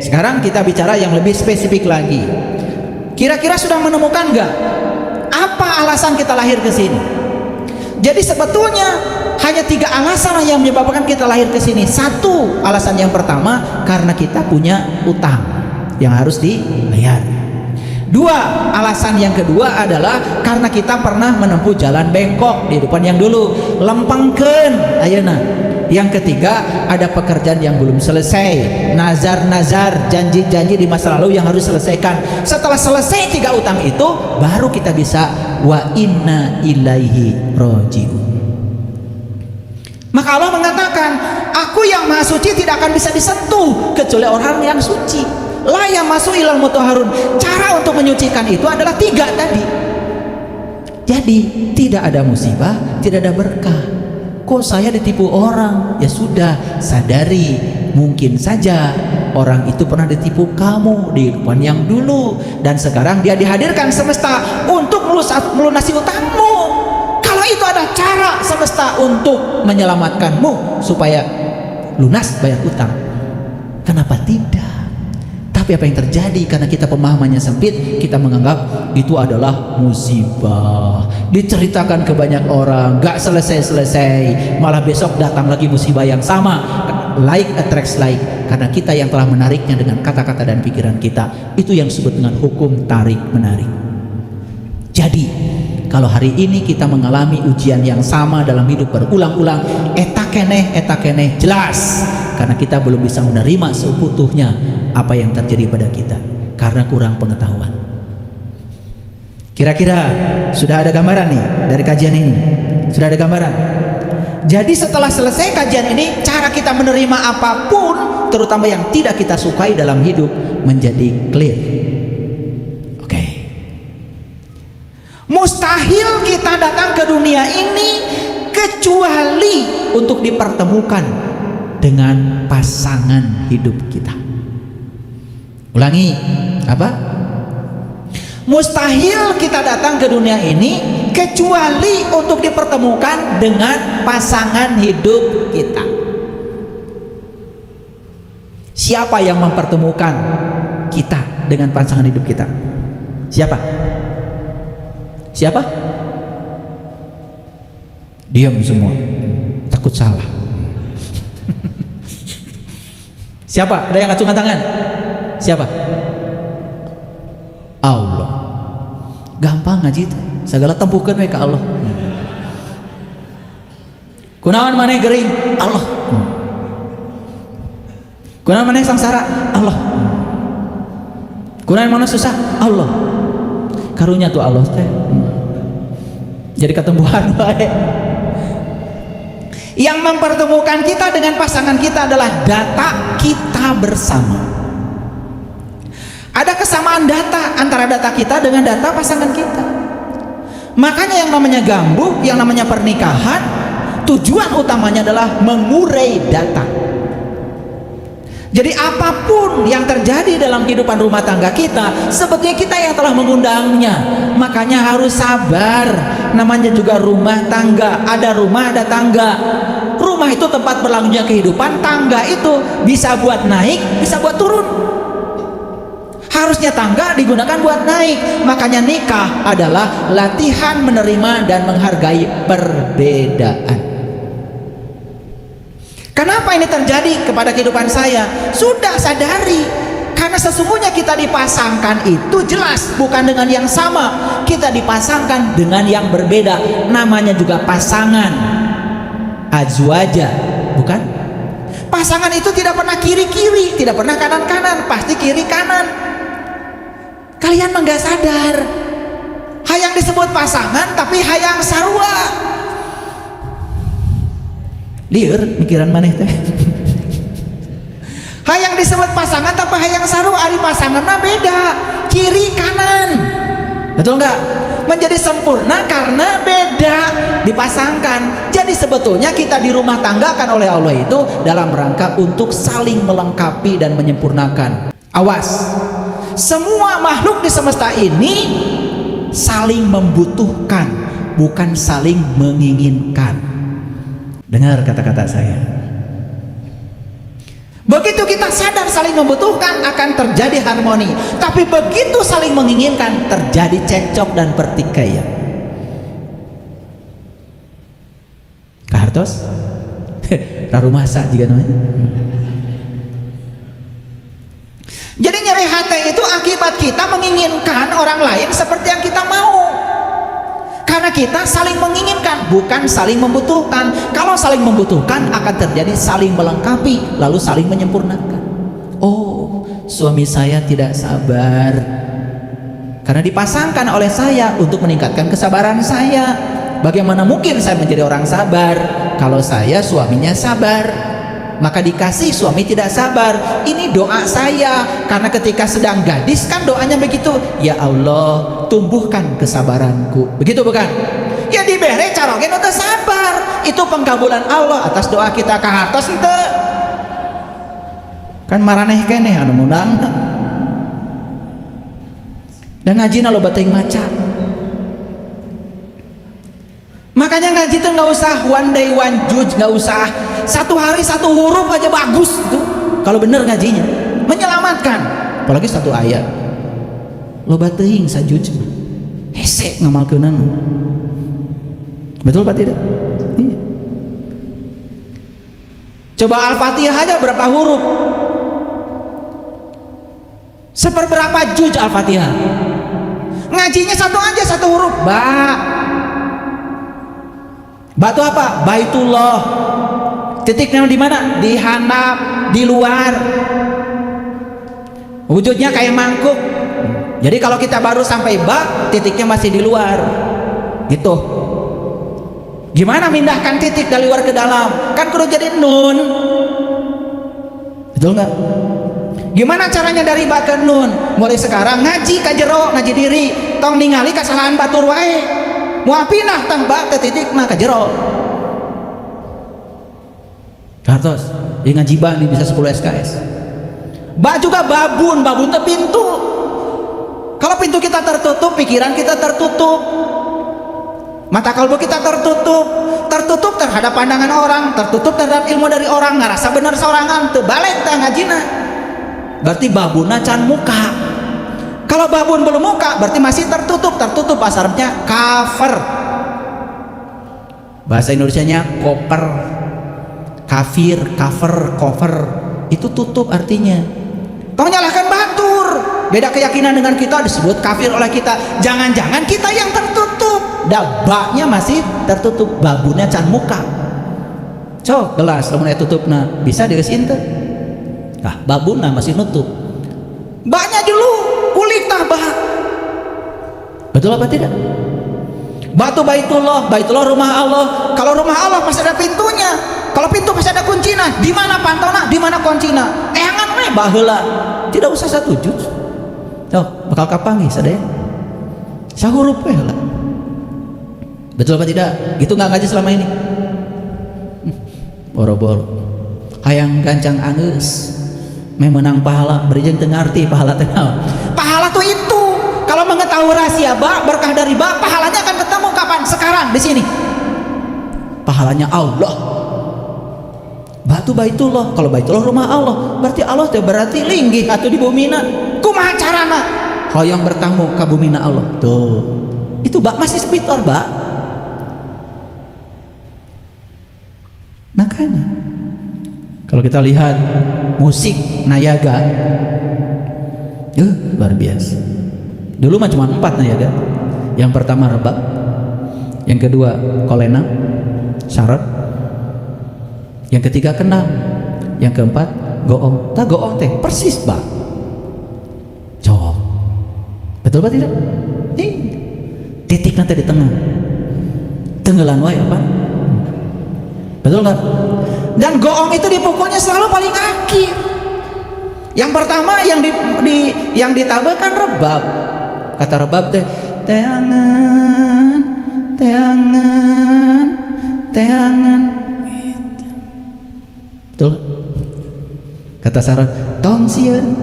sekarang kita bicara yang lebih spesifik lagi. Kira-kira sudah menemukan nggak apa alasan kita lahir ke sini? Jadi sebetulnya hanya 3 alasan yang menyebabkan kita lahir ke sini. Satu, alasan yang pertama karena kita punya utang yang harus dibayar. 2, alasan yang kedua adalah karena kita pernah menempuh jalan bengkok di depan yang dulu, lempengkeun ayeuna. Yang ketiga, ada pekerjaan yang belum selesai, nazar-nazar, janji-janji di masa lalu yang harus selesaikan. Setelah selesai 3 utang itu, baru kita bisa wa inna ilaihi rojiun. Maka Allah mengatakan, aku yang maha suci tidak akan bisa disentuh kecuali orang yang suci. La yamassu ilal mutahharun. Cara untuk menyucikan itu adalah 3 tadi. Jadi tidak ada musibah, tidak ada berkah. Kok saya ditipu orang? Ya sudah, sadari mungkin saja orang itu pernah ditipu kamu di kehidupan yang dulu, dan sekarang dia dihadirkan semesta untuk melunasi utangmu. Kalau itu ada cara semesta untuk menyelamatkanmu supaya lunas bayar utang, kenapa tidak? Tapi apa yang terjadi karena kita pemahamannya sempit, kita menganggap itu adalah musibah. Diceritakan ke banyak orang, gak selesai-selesai, malah besok datang lagi musibah yang sama. Like attracts like, karena kita yang telah menariknya dengan kata-kata dan pikiran kita. Itu yang disebut dengan hukum tarik menarik. Jadi Kalau hari ini kita mengalami ujian yang sama dalam hidup berulang-ulang, eta keneh, jelas karena kita belum bisa menerima seutuhnya apa yang terjadi pada kita karena kurang pengetahuan. Kira-kira sudah ada gambaran nih dari kajian ini? Sudah ada gambaran? Jadi setelah selesai kajian ini, cara kita menerima apapun, terutama yang tidak kita sukai dalam hidup, menjadi clear. Mustahil kita datang ke dunia ini kecuali untuk dipertemukan dengan pasangan hidup kita. Ulangi, apa? Mustahil kita datang ke dunia ini kecuali untuk dipertemukan dengan pasangan hidup kita. Siapa yang mempertemukan kita dengan pasangan hidup kita? Siapa? Siapa? Diam semua, takut salah. Siapa? Ada yang acungkan tangan? Siapa? Allah. Gampang ngaji itu, segala tempukan we ka Allah. Kunaon maneh gering? Allah. Kunaon maneh sangsara? Allah. Kunaon maneh susah? Allah. Karunya tuh Allah teh. Jadi ketemuan baik. Yang mempertemukan kita dengan pasangan kita adalah data kita bersama. Ada kesamaan data antara data kita dengan data pasangan kita. Makanya yang namanya gambung, yang namanya pernikahan, tujuan utamanya adalah mengurai data. Jadi apapun yang terjadi dalam kehidupan rumah tangga kita, sebetulnya kita yang telah mengundangnya. Makanya harus sabar. Namanya juga rumah tangga, ada rumah ada tangga. Rumah itu tempat berlangsungnya kehidupan, tangga itu bisa buat naik, bisa buat turun. Harusnya tangga digunakan buat naik. Makanya nikah adalah latihan menerima dan menghargai perbedaan. Kenapa ini terjadi kepada kehidupan saya? Sudah sadari, karena sesungguhnya kita dipasangkan itu jelas bukan dengan yang sama, kita dipasangkan dengan yang berbeda. Namanya juga pasangan, azwaja, bukan? Pasangan itu tidak pernah kiri-kiri, tidak pernah kanan-kanan, pasti kiri-kanan. Kalian mah nggak sadar, hayang disebut pasangan tapi hayang sarua. Liur mikiran maneh teh. Hayang disebut pasangan tapi hayang sarua, ari pasanganna beda, kiri kanan. Betul enggak? Menjadi sempurna karena beda dipasangkan. Jadi sebetulnya kita di rumah tanggakan oleh Allah itu dalam rangka untuk saling melengkapi dan menyempurnakan. Awas, semua makhluk di semesta ini saling membutuhkan, bukan saling menginginkan. Dengar kata-kata saya. Begitu kita sadar saling membutuhkan, akan terjadi harmoni. Tapi begitu saling menginginkan, terjadi cekcok dan pertikaian. Kahartos? Rarumasa juga namanya. Jadi nyeri hati itu akibat kita menginginkan orang lain seperti yang kita mau. Karena kita saling menginginkan, bukan saling membutuhkan. Kalau saling membutuhkan akan terjadi saling melengkapi, lalu saling menyempurnakan. Oh, suami saya tidak sabar karena dipasangkan oleh saya untuk meningkatkan kesabaran saya. Bagaimana mungkin saya menjadi orang sabar kalau saya suaminya sabar? Maka dikasih suami tidak sabar. Ini doa saya, karena ketika sedang gadis kan doanya begitu, ya Allah tumbuhkan kesabaranku, begitu bukan? Ya dibere carogen untuk sabar, itu pengkabulan Allah atas doa kita. Kahartos itu kan maraneh keneh anu munang dan ngaji lo bating maca. Makanya ngaji tuh nggak usah one day one judge, nggak usah satu hari satu huruf aja bagus itu. Kalau bener ngajinya menyelamatkan, apalagi satu ayat lo bating sajuj hese ngamalkeunana. Betul Pak tidak? Iya. Coba Al-Fatihah aja berapa huruf? Seperberapa juz Al-Fatihah? Ngajinya satu aja satu huruf, Batu apa? Baitullah. Titiknya di mana? Di handap, di luar. Wujudnya kayak mangkuk. Jadi kalau kita baru sampai ba, titiknya masih di luar. Gitu. Gimana mindahkan titik dari luar ke dalam? Kan kudu jadi nun. Betul nggak? Gimana caranya dari ba ke nun? Mulai sekarang ngaji ka jero, ngaji diri, tong ningali kesalahan batur wae. Moal pindah tang ba ke titik mah ka jero. Kartos, ini ngaji ba nih bisa 10 SKS. Ba juga babun teh pintu. Kalau pintu kita tertutup, pikiran kita tertutup, mata kalbu kita tertutup terhadap pandangan orang, tertutup terhadap ilmu dari orang, ngerasa bener sorangan, teu balik teh ngajina. Berarti babuna can muka. Kalau babun belum muka, berarti masih tertutup bahasa Arabnya cover. Bahasa Indonesianya koper. Kafir, cover, itu tutup artinya. Tong nyalahkan batur. Beda keyakinan dengan kita, disebut kafir oleh kita. Jangan-jangan kita yang tertutup. Dabaknya masih tertutup, babunnya can muka. Cok gelas lamun aya tutupna bisa dieusin teh. Nah, babunna masih nutup. Baknya dulu ulik tah bah. Betul apa tidak? Batu Baitullah rumah Allah. Kalau rumah Allah pasti ada pintunya. Kalau pintu pasti ada kuncinya. Di mana pantona? Di mana kuncinya? Eangan we baheula. Tidak usah satu juz. Tuh, bakal kapangi sadaya. Sahurup we heula. Betul apa tidak? Gitu nggak ngaji selama ini? Boro-boro. Hayang gancang angeus. Memenang pahala, berijeng teu ngarti pahala teh naon. Pahala tuh itu. Kalau mengetahui rahasia ba, berkah dari ba, pahalanya akan ketemu kapan? Sekarang di sini. Pahalanya Allah. Batu Baitullah, kalau Baitullah rumah Allah, berarti Allah teh berarti linggih atuh di bumina. Kumaha carana? Hoyong bertamu ka bumina Allah. Tuh. Itu ba masih sepitor, ba. Makanya kalau kita lihat musik Nayaga, luar biasa. Dulu mah cuma 4 Nayaga. Yang pertama rebab, yang kedua kolena, syarat, yang ketiga kenal, yang keempat goong. Tak goong teh persis bah. Jawab. Betul apa tidak? Titik nanti di tengah. Tenggelan wae apa? Betul nggak? Dan goong itu dipukulnya selalu paling akhir. Yang pertama yang ditabakan rebab. Kata rebab teh teangan. Betul? Kata syarat tong sieun.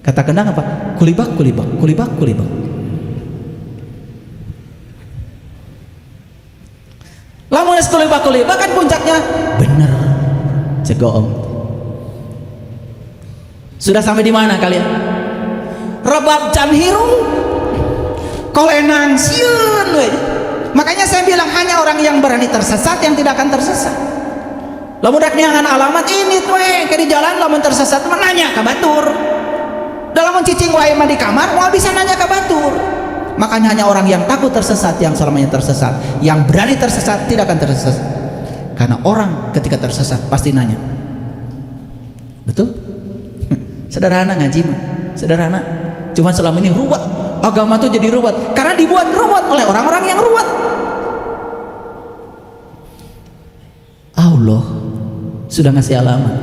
Kata kenang apa? Kulibak. Lamun geus kulibak kan puncaknya bener cegoong. Sudah sampai di mana kalian? Rebab can hiru, kolenan sieun we. Makanya saya bilang hanya orang yang berani tersesat yang tidak akan tersesat. Lamun dak niangan alamat ini we ke di jalan lamun tersesat mah nanya ka batur. Dalam cicing wae mah di kamar mau bisa nanya ka batur. Makanya hanya orang yang takut tersesat yang selamanya tersesat, yang berani tersesat tidak akan tersesat. Karena orang ketika tersesat pasti nanya. Betul? Sederhana ngaji mah, sederhana. Cuma selama ini ruwet. Agama tuh jadi ruwet karena dibuat ruwet oleh orang-orang yang ruwet. Allah sudah ngasih alamat.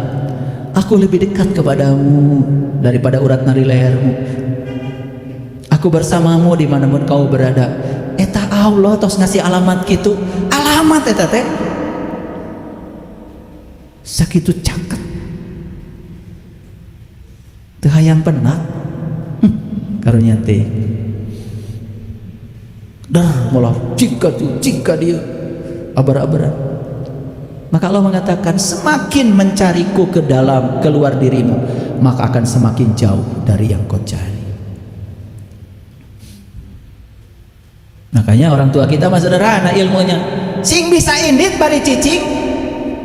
Aku lebih dekat kepadamu daripada urat nadi lehermu. Aku bersamamu dimanapun kau berada. Eta Allah tos ngasih alamat gitu. Alamat eta teh sakitu caket teu hayang penak karunya teh dah malah jika dia abara-abara. Maka Allah mengatakan semakin mencariku ke dalam keluar dirimu maka akan semakin jauh dari yang kau cari. Makanya orang tua kita mah sederhana ilmunya. Sing bisa indit bari cicing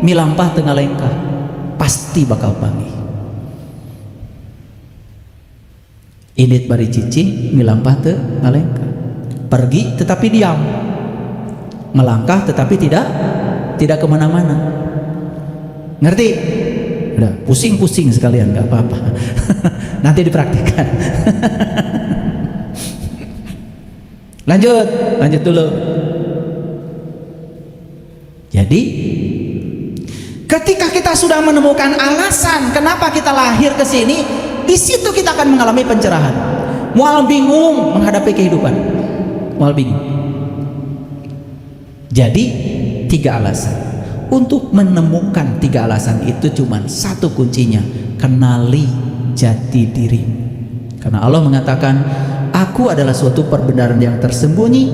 milampah tengah lengkah pasti bakal panggih. Indit bari cicing milampah tengah lengkah. pergi tetapi diam, melangkah tetapi tidak kemana-mana. Ngerti? Udah pusing-pusing sekalian, nggak apa-apa. Nanti dipraktikkan. lanjut dulu. Jadi ketika kita sudah menemukan alasan kenapa kita lahir ke sini, di situ kita akan mengalami pencerahan. Mual bingung menghadapi kehidupan, mual bingung. Jadi 3 alasan. Untuk menemukan 3 alasan itu cuma satu kuncinya, kenali jati diri. Karena Allah mengatakan, aku adalah suatu perbenaran yang tersembunyi,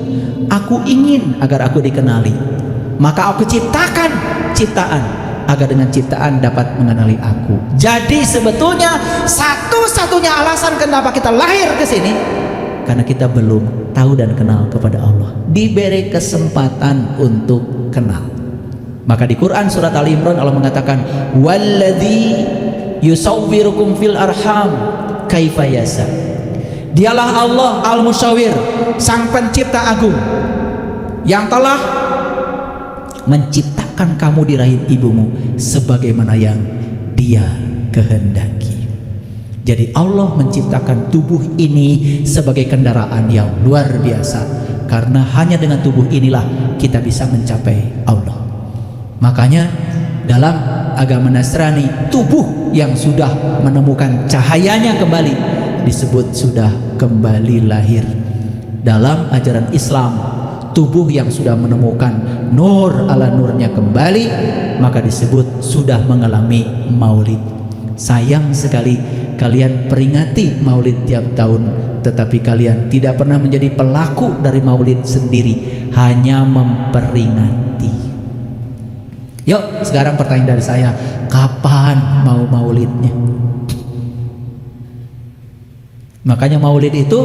aku ingin agar aku dikenali. Maka aku ciptakan ciptaan agar dengan ciptaan dapat mengenali aku. Jadi sebetulnya satu-satunya alasan kenapa kita lahir ke sini, karena kita belum tahu dan kenal kepada Allah. Diberi kesempatan untuk kenal. Maka di Quran surat Ali Imran Allah mengatakan, walladzi yusawwirukum fil arham kaifa yasha. Dialah Allah Al-Musawwir, sang pencipta agung, yang telah menciptakan kamu di rahim ibumu sebagaimana yang Dia kehendaki. Jadi Allah menciptakan tubuh ini sebagai kendaraan yang luar biasa, karena hanya dengan tubuh inilah kita bisa mencapai Allah. Makanya dalam agama Nasrani, tubuh yang sudah menemukan cahayanya kembali disebut sudah kembali lahir. Dalam ajaran Islam, tubuh yang sudah menemukan nur ala nurnya kembali, maka disebut sudah mengalami maulid. Sayang sekali kalian peringati maulid tiap tahun, tetapi kalian tidak pernah menjadi pelaku dari maulid sendiri, hanya memperingati. Yuk, sekarang pertanyaan dari saya, kapan mau maulidnya? Makanya maulid itu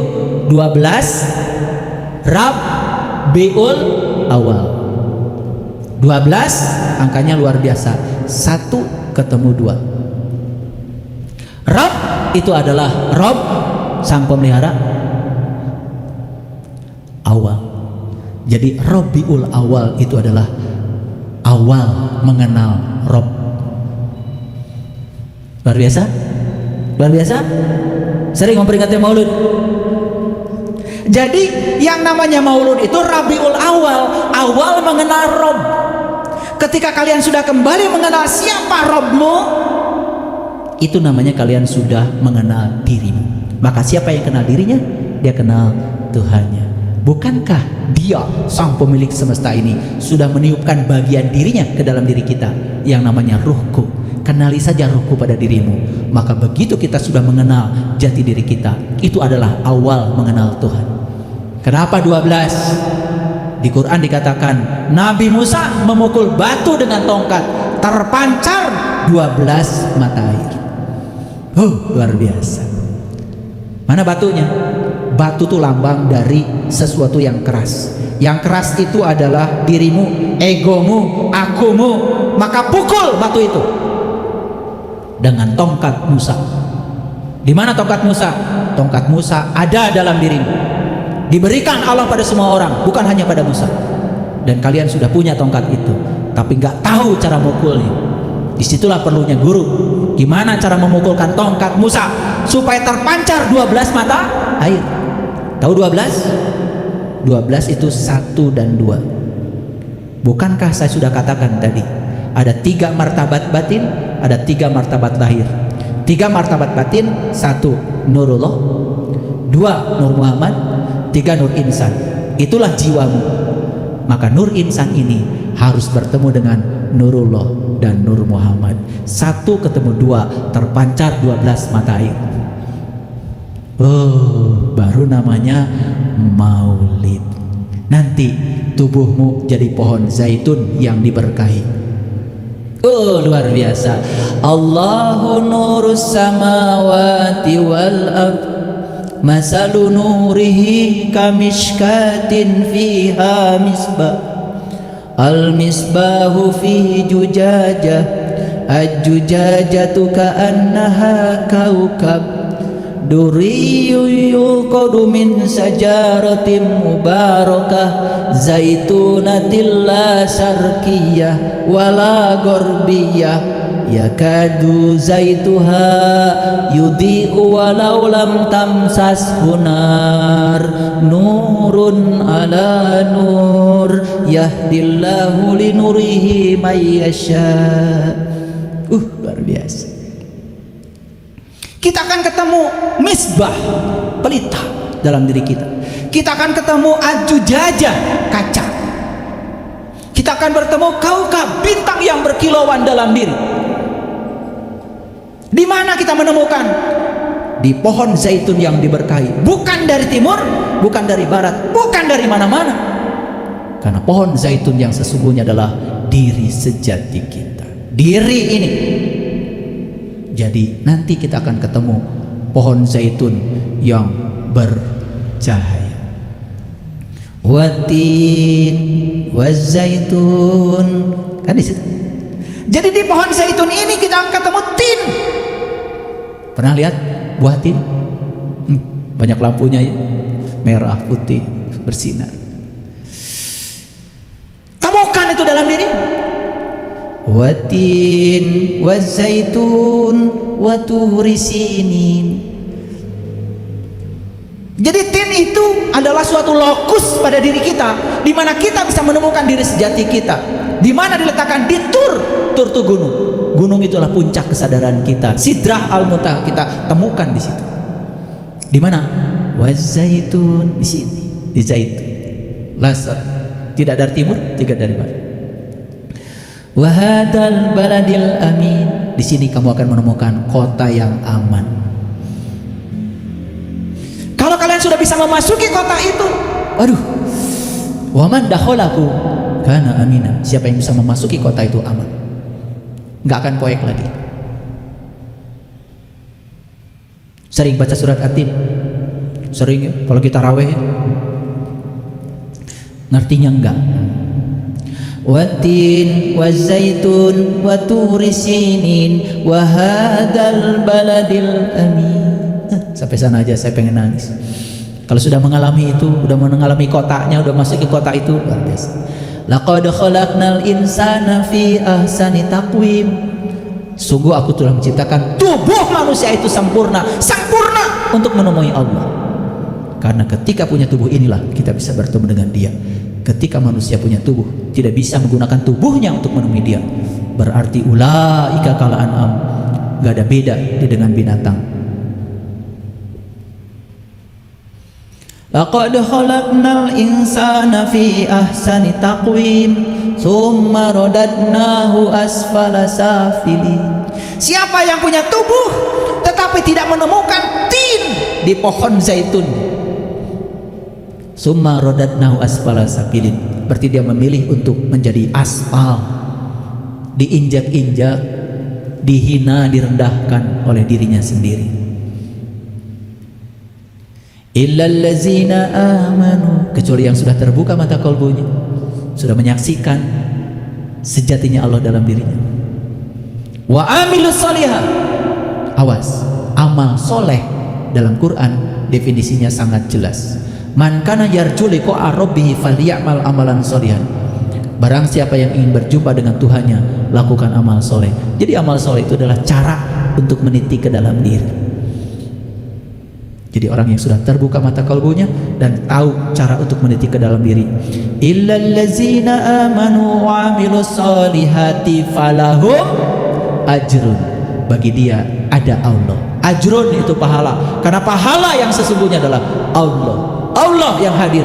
12 Rabiul Awal. 12 angkanya luar biasa, 1 ketemu 2. Rab itu adalah Rob, sang pemelihara. Awal. Jadi Rabiul Awal itu adalah awal mengenal Rob. Luar biasa? Luar biasa? Sering memperingati maulud. Jadi yang namanya maulud itu Rabiul Awal, awal mengenal Rob. Ketika kalian sudah kembali mengenal siapa Robmu, itu namanya kalian sudah mengenal dirimu. Maka siapa yang kenal dirinya? Dia kenal Tuhannya. Bukankah Dia, sang pemilik semesta ini, sudah meniupkan bagian dirinya ke dalam diri kita yang namanya ruhku? Kenali saja ruhku pada dirimu. Maka begitu kita sudah mengenal jati diri kita, itu adalah awal mengenal Tuhan. Kenapa 12? Di Quran dikatakan Nabi Musa memukul batu dengan tongkat, terpancar 12 mata air. Luar biasa. Mana batunya? Batu itu lambang dari sesuatu yang keras. Yang keras itu adalah dirimu, egomu, akumu. Maka pukul batu itu dengan tongkat Musa. Di mana tongkat Musa? Tongkat Musa ada dalam dirimu. Diberikan Allah pada semua orang, bukan hanya pada Musa. Dan kalian sudah punya tongkat itu, tapi nggak tahu cara mukulnya. Disitulah perlunya guru. Gimana cara memukulkan tongkat Musa supaya terpancar 12 mata air? Tahu 12? 12 itu 1 dan 2. Bukankah saya sudah katakan tadi, ada 3 martabat batin, ada 3 martabat lahir. 3 martabat batin, 1 Nurullah, 2 Nur Muhammad, 3 Nur Insan. Itulah jiwamu. Maka Nur Insan ini harus bertemu dengan Nurullah dan Nur Muhammad. 1 ketemu 2, terpancar 12 mata air. Baru namanya maulid. Nanti tubuhmu jadi pohon zaitun yang diberkahi. Luar biasa. Allahu nurus samawati wal ard, masalu nurihi kamishkatin fiha misbah, al misbahu fihi jujajah, al jujajatu ka'annaha kaukab, Duriyun yuqadu min sajaratin mubarakah zaitunatil la syarqiyah wala gharbiyah yakadu zaituha yudhi'u walau lam tamsashu nar nurun ala nur yahdillahu linurihi may yasha. Luar biasa. Kita akan ketemu misbah, pelita dalam diri kita. Kita akan ketemu ajujajah, kaca. Kita akan bertemu kaukab, bintang yang berkilauan dalam diri. Di mana kita menemukan? Di pohon zaitun yang diberkahi. Bukan dari timur, bukan dari barat, bukan dari mana-mana. Karena pohon zaitun yang sesungguhnya adalah diri sejati kita. Diri ini. Jadi nanti kita akan ketemu pohon zaitun yang bercahaya. Watin wazaitun, kan di situ. Jadi di pohon zaitun ini kita akan ketemu tin. Pernah lihat buah tin? Banyak lampunya ya, merah putih bersinar. Temukan itu dalam diri. Watin wazaitun waturi sinin. Jadi tin itu adalah suatu lokus pada diri kita, di mana kita bisa menemukan diri sejati kita. Di mana diletakkan? Di Tur. Tur itu gunung. Gunung itulah puncak kesadaran kita. Sidrah al-Muntaha kita temukan di situ. Di mana? Wazaitun, di sini, di zaitun. Lasar. Tidak dari timur, tidak dari barat. Wahadal baladil amin. Di sini kamu akan menemukan kota yang aman. Kalau kalian sudah bisa memasuki kota itu, aduh, waman dakhalahu kana aminan. Siapa yang bisa memasuki kota itu aman, nggak akan poek lagi. Sering baca surat At-Tin, sering ya, kalau kita raweh, ngertinya enggak? Watin wazaitun waturi sinin wahadal baladil amin. Sampai sana aja saya pengen nangis. Kalau sudah mengalami itu, udah mengalami kotanya, udah masuk ke kota itu, luar biasa. Laqad khalaqnal insana fi ahsani taqwim. Sungguh aku telah menciptakan tubuh manusia itu sempurna, sempurna untuk menemui Allah. Karena ketika punya tubuh inilah kita bisa bertemu dengan Dia. Ketika manusia punya tubuh, tidak bisa menggunakan tubuhnya untuk menemui Dia, berarti ulaika kal an'am, gak ada beda dia dengan binatang. Laqad khalaqnal insana fi ahsani taqwim tsumma radadnahu asfala safilin. Siapa yang punya tubuh tetapi tidak menemukan tin di pohon zaitun, summa radadnahu asfala safilin, berarti dia memilih untuk menjadi aspal, diinjak-injak, dihina, direndahkan oleh dirinya sendiri. Illallazina amanu, kecuali yang sudah terbuka mata kalbunya, sudah menyaksikan sejatinya Allah dalam dirinya. Wa amilus solihah, awas, amal soleh dalam Quran definisinya sangat jelas. Man kana yarju liqa'a rabbih falyamal amalan sholihan. Barang siapa yang ingin berjumpa dengan Tuhannya, lakukan amal soleh. Jadi amal soleh itu adalah cara untuk meniti ke dalam diri. Jadi orang yang sudah terbuka mata kalbunya dan tahu cara untuk meniti ke dalam diri. Illallazina amanu wa amilus solihati falahum ajrun. Bagi dia ada Allah. Ajrun itu pahala. Karena pahala yang sesungguhnya adalah Allah. Allah yang hadir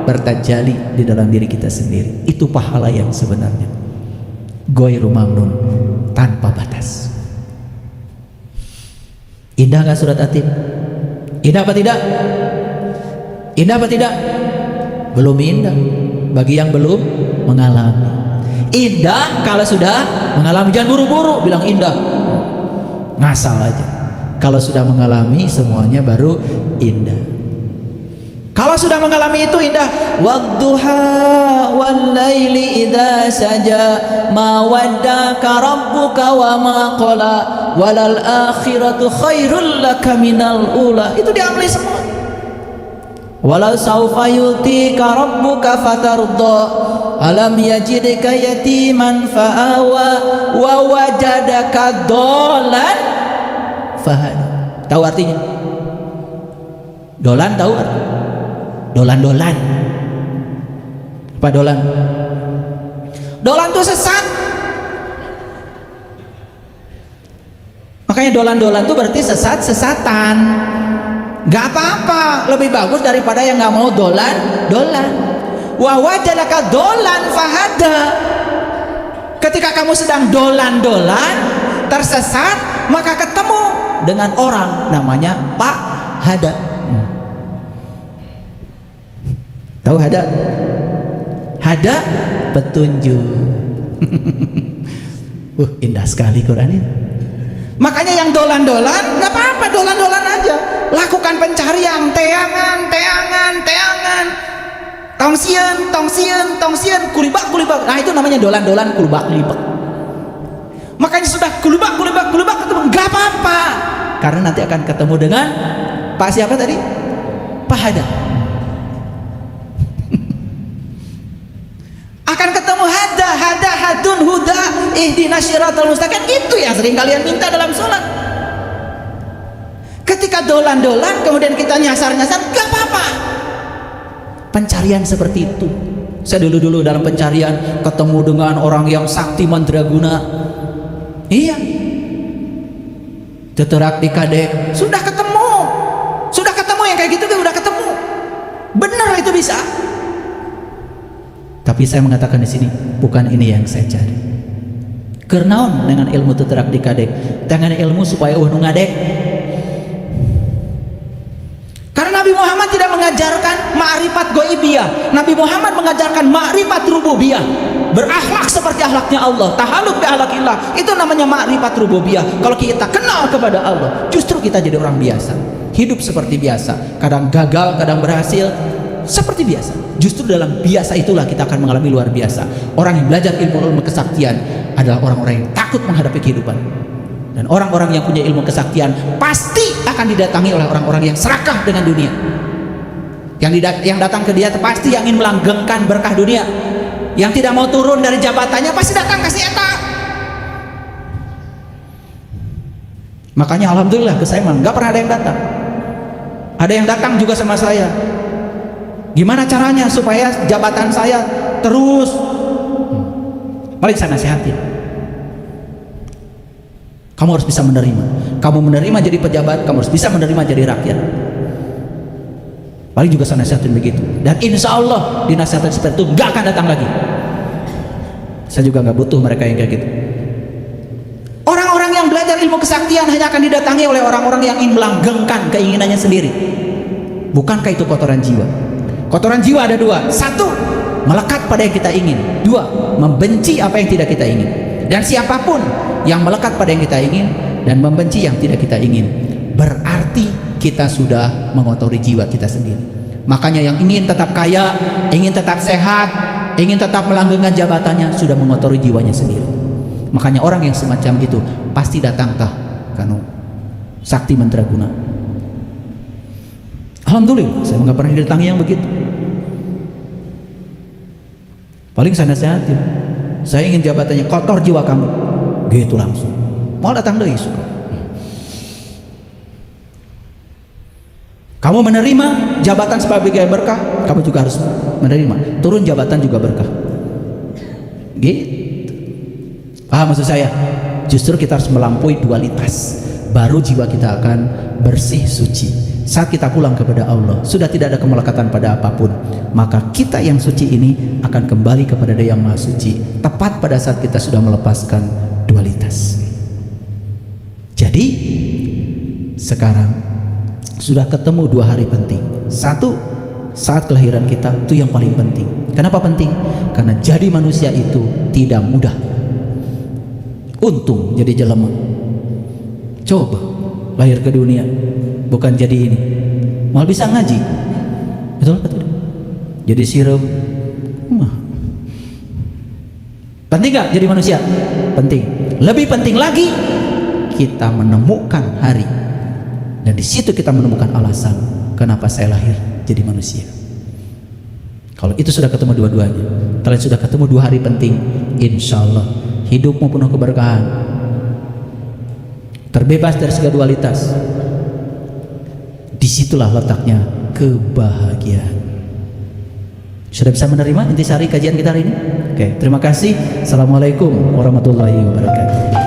bertajali di dalam diri kita sendiri. Itu pahala yang sebenarnya. Ghairu mamnun, tanpa batas. Indah gak surat At-Tin? Indah apa tidak? Indah apa tidak? Belum indah bagi yang belum mengalami. Indah kalau sudah mengalami. Jangan buru-buru bilang indah, ngasal aja. Kalau sudah mengalami semuanya baru indah. Kalau sudah mengalami itu indah. Wadduha wal laili idza saja ma waddaka rabbuka wa ma qala walal akhiratu khairul laka minal ula. Itu diambil semua. Walau saufa yutika rabbuka fatarda alam yajidka yatiman fa'awa wa wajadaka dolan fahada. Tahu artinya? Dolan tahu artinya? Dolan-dolan. Apa dolan? Dolan itu sesat. Makanya dolan-dolan itu berarti sesat-sesatan. Gak apa-apa, lebih bagus daripada yang gak mau dolan-dolan. Wa wajadaka dolan fahada. Ketika kamu sedang dolan-dolan, tersesat, maka ketemu dengan orang namanya Pak Hada. Tahu Hada? Hada petunjuk. Indah sekali Quran ini. Makanya yang dolan-dolan nggak apa-apa, dolan-dolan aja. Lakukan pencarian, teangan, tongsian, kulibak. Nah itu namanya dolan-dolan, kulibak. Makanya sudah kulibak ketemu, nggak apa-apa. Karena nanti akan ketemu dengan Pak siapa tadi? Pak Hada. Akan ketemu hadun huda ihdinas syiratal mustaqim. Itu yang sering kalian minta dalam sholat. Ketika dolan-dolan kemudian kita nyasar gak apa-apa. Pencarian seperti itu. Saya dulu dalam pencarian ketemu dengan orang yang sakti mandraguna. Iya, teterak di kadek. Sudah ketemu yang kayak gitu kan udah ketemu. Benar itu bisa. Tapi saya mengatakan di sini bukan ini yang saya cari. Kernaon dengan ilmu teterak di kadek, dengan ilmu supaya nu ngadek. Karena Nabi Muhammad tidak mengajarkan ma'rifat goibiyah. Nabi Muhammad mengajarkan ma'rifat rububiyah. Berakhlak seperti akhlaknya Allah, tahaluk bi akhlakillah. Itu namanya ma'rifat rububiyah. Kalau kita kenal kepada Allah, justru kita jadi orang biasa. Hidup seperti biasa, kadang gagal, kadang berhasil. Seperti biasa. Justru dalam biasa itulah kita akan mengalami luar biasa. Orang yang belajar ilmu kesaktian adalah orang-orang yang takut menghadapi kehidupan. Dan orang-orang yang punya ilmu kesaktian pasti akan didatangi oleh orang-orang yang serakah dengan dunia. Yang datang ke dia pasti yang ingin melanggengkan berkah dunia. Yang tidak mau turun dari jabatannya pasti datang kasih eta. Makanya alhamdulillah ke saya nggak pernah ada yang datang. Ada yang datang juga sama saya. Gimana caranya supaya jabatan saya terus? Paling saya nasihatin. Kamu harus bisa menerima. Kamu menerima jadi pejabat, kamu harus bisa menerima jadi rakyat. Paling juga saya nasihatin begitu. Dan insya Allah dinasihatin seperti itu gak akan datang lagi. Saya juga gak butuh mereka yang kayak gitu. Orang-orang yang belajar ilmu kesaktian hanya akan didatangi oleh orang-orang yang ingin melanggengkan keinginannya sendiri. Bukankah itu kotoran jiwa? Kotoran jiwa ada dua. Satu, melekat pada yang kita ingin. Dua, membenci apa yang tidak kita ingin. Dan siapapun yang melekat pada yang kita ingin dan membenci yang tidak kita ingin, berarti kita sudah mengotori jiwa kita sendiri. Makanya yang ingin tetap kaya, ingin tetap sehat, ingin tetap melanggengkan jabatannya, sudah mengotori jiwanya sendiri. Makanya orang yang semacam itu pasti datang kanu sakti mandraguna. Alhamdulillah saya nggak pernah didatangi yang begitu. Paling saya nasihatin, saya ingin jabatannya, kotor jiwa kamu, gitu langsung. Mau datang deh suka. Kamu menerima jabatan sebagai berkah, kamu juga harus menerima turun jabatan juga berkah. Gitu. Paham maksud saya? Justru kita harus melampaui dualitas, baru jiwa kita akan bersih suci. Saat kita pulang kepada Allah, sudah tidak ada kemelekatan pada apapun, maka kita yang suci ini akan kembali kepada Dia yang Maha Suci, tepat pada saat kita sudah melepaskan dualitas. Jadi sekarang sudah ketemu dua hari penting. Satu, saat kelahiran kita, itu yang paling penting. Kenapa penting? Karena jadi manusia itu tidak mudah. Untung jadi jelema. Coba lahir ke dunia bukan jadi ini, malah bisa ngaji, betul apa tidak? Jadi sirup. Penting gak jadi manusia? Penting. Lebih penting lagi kita menemukan hari, dan di situ kita menemukan alasan kenapa saya lahir jadi manusia. Kalau itu sudah ketemu dua-duanya, kalian sudah ketemu 2 hari penting, insya Allah hidupmu penuh keberkahan, terbebas dari segala dualitas. Disitulah letaknya kebahagiaan. Sudah bisa menerima intisari kajian kita hari ini? Oke, terima kasih. Assalamualaikum warahmatullahi wabarakatuh.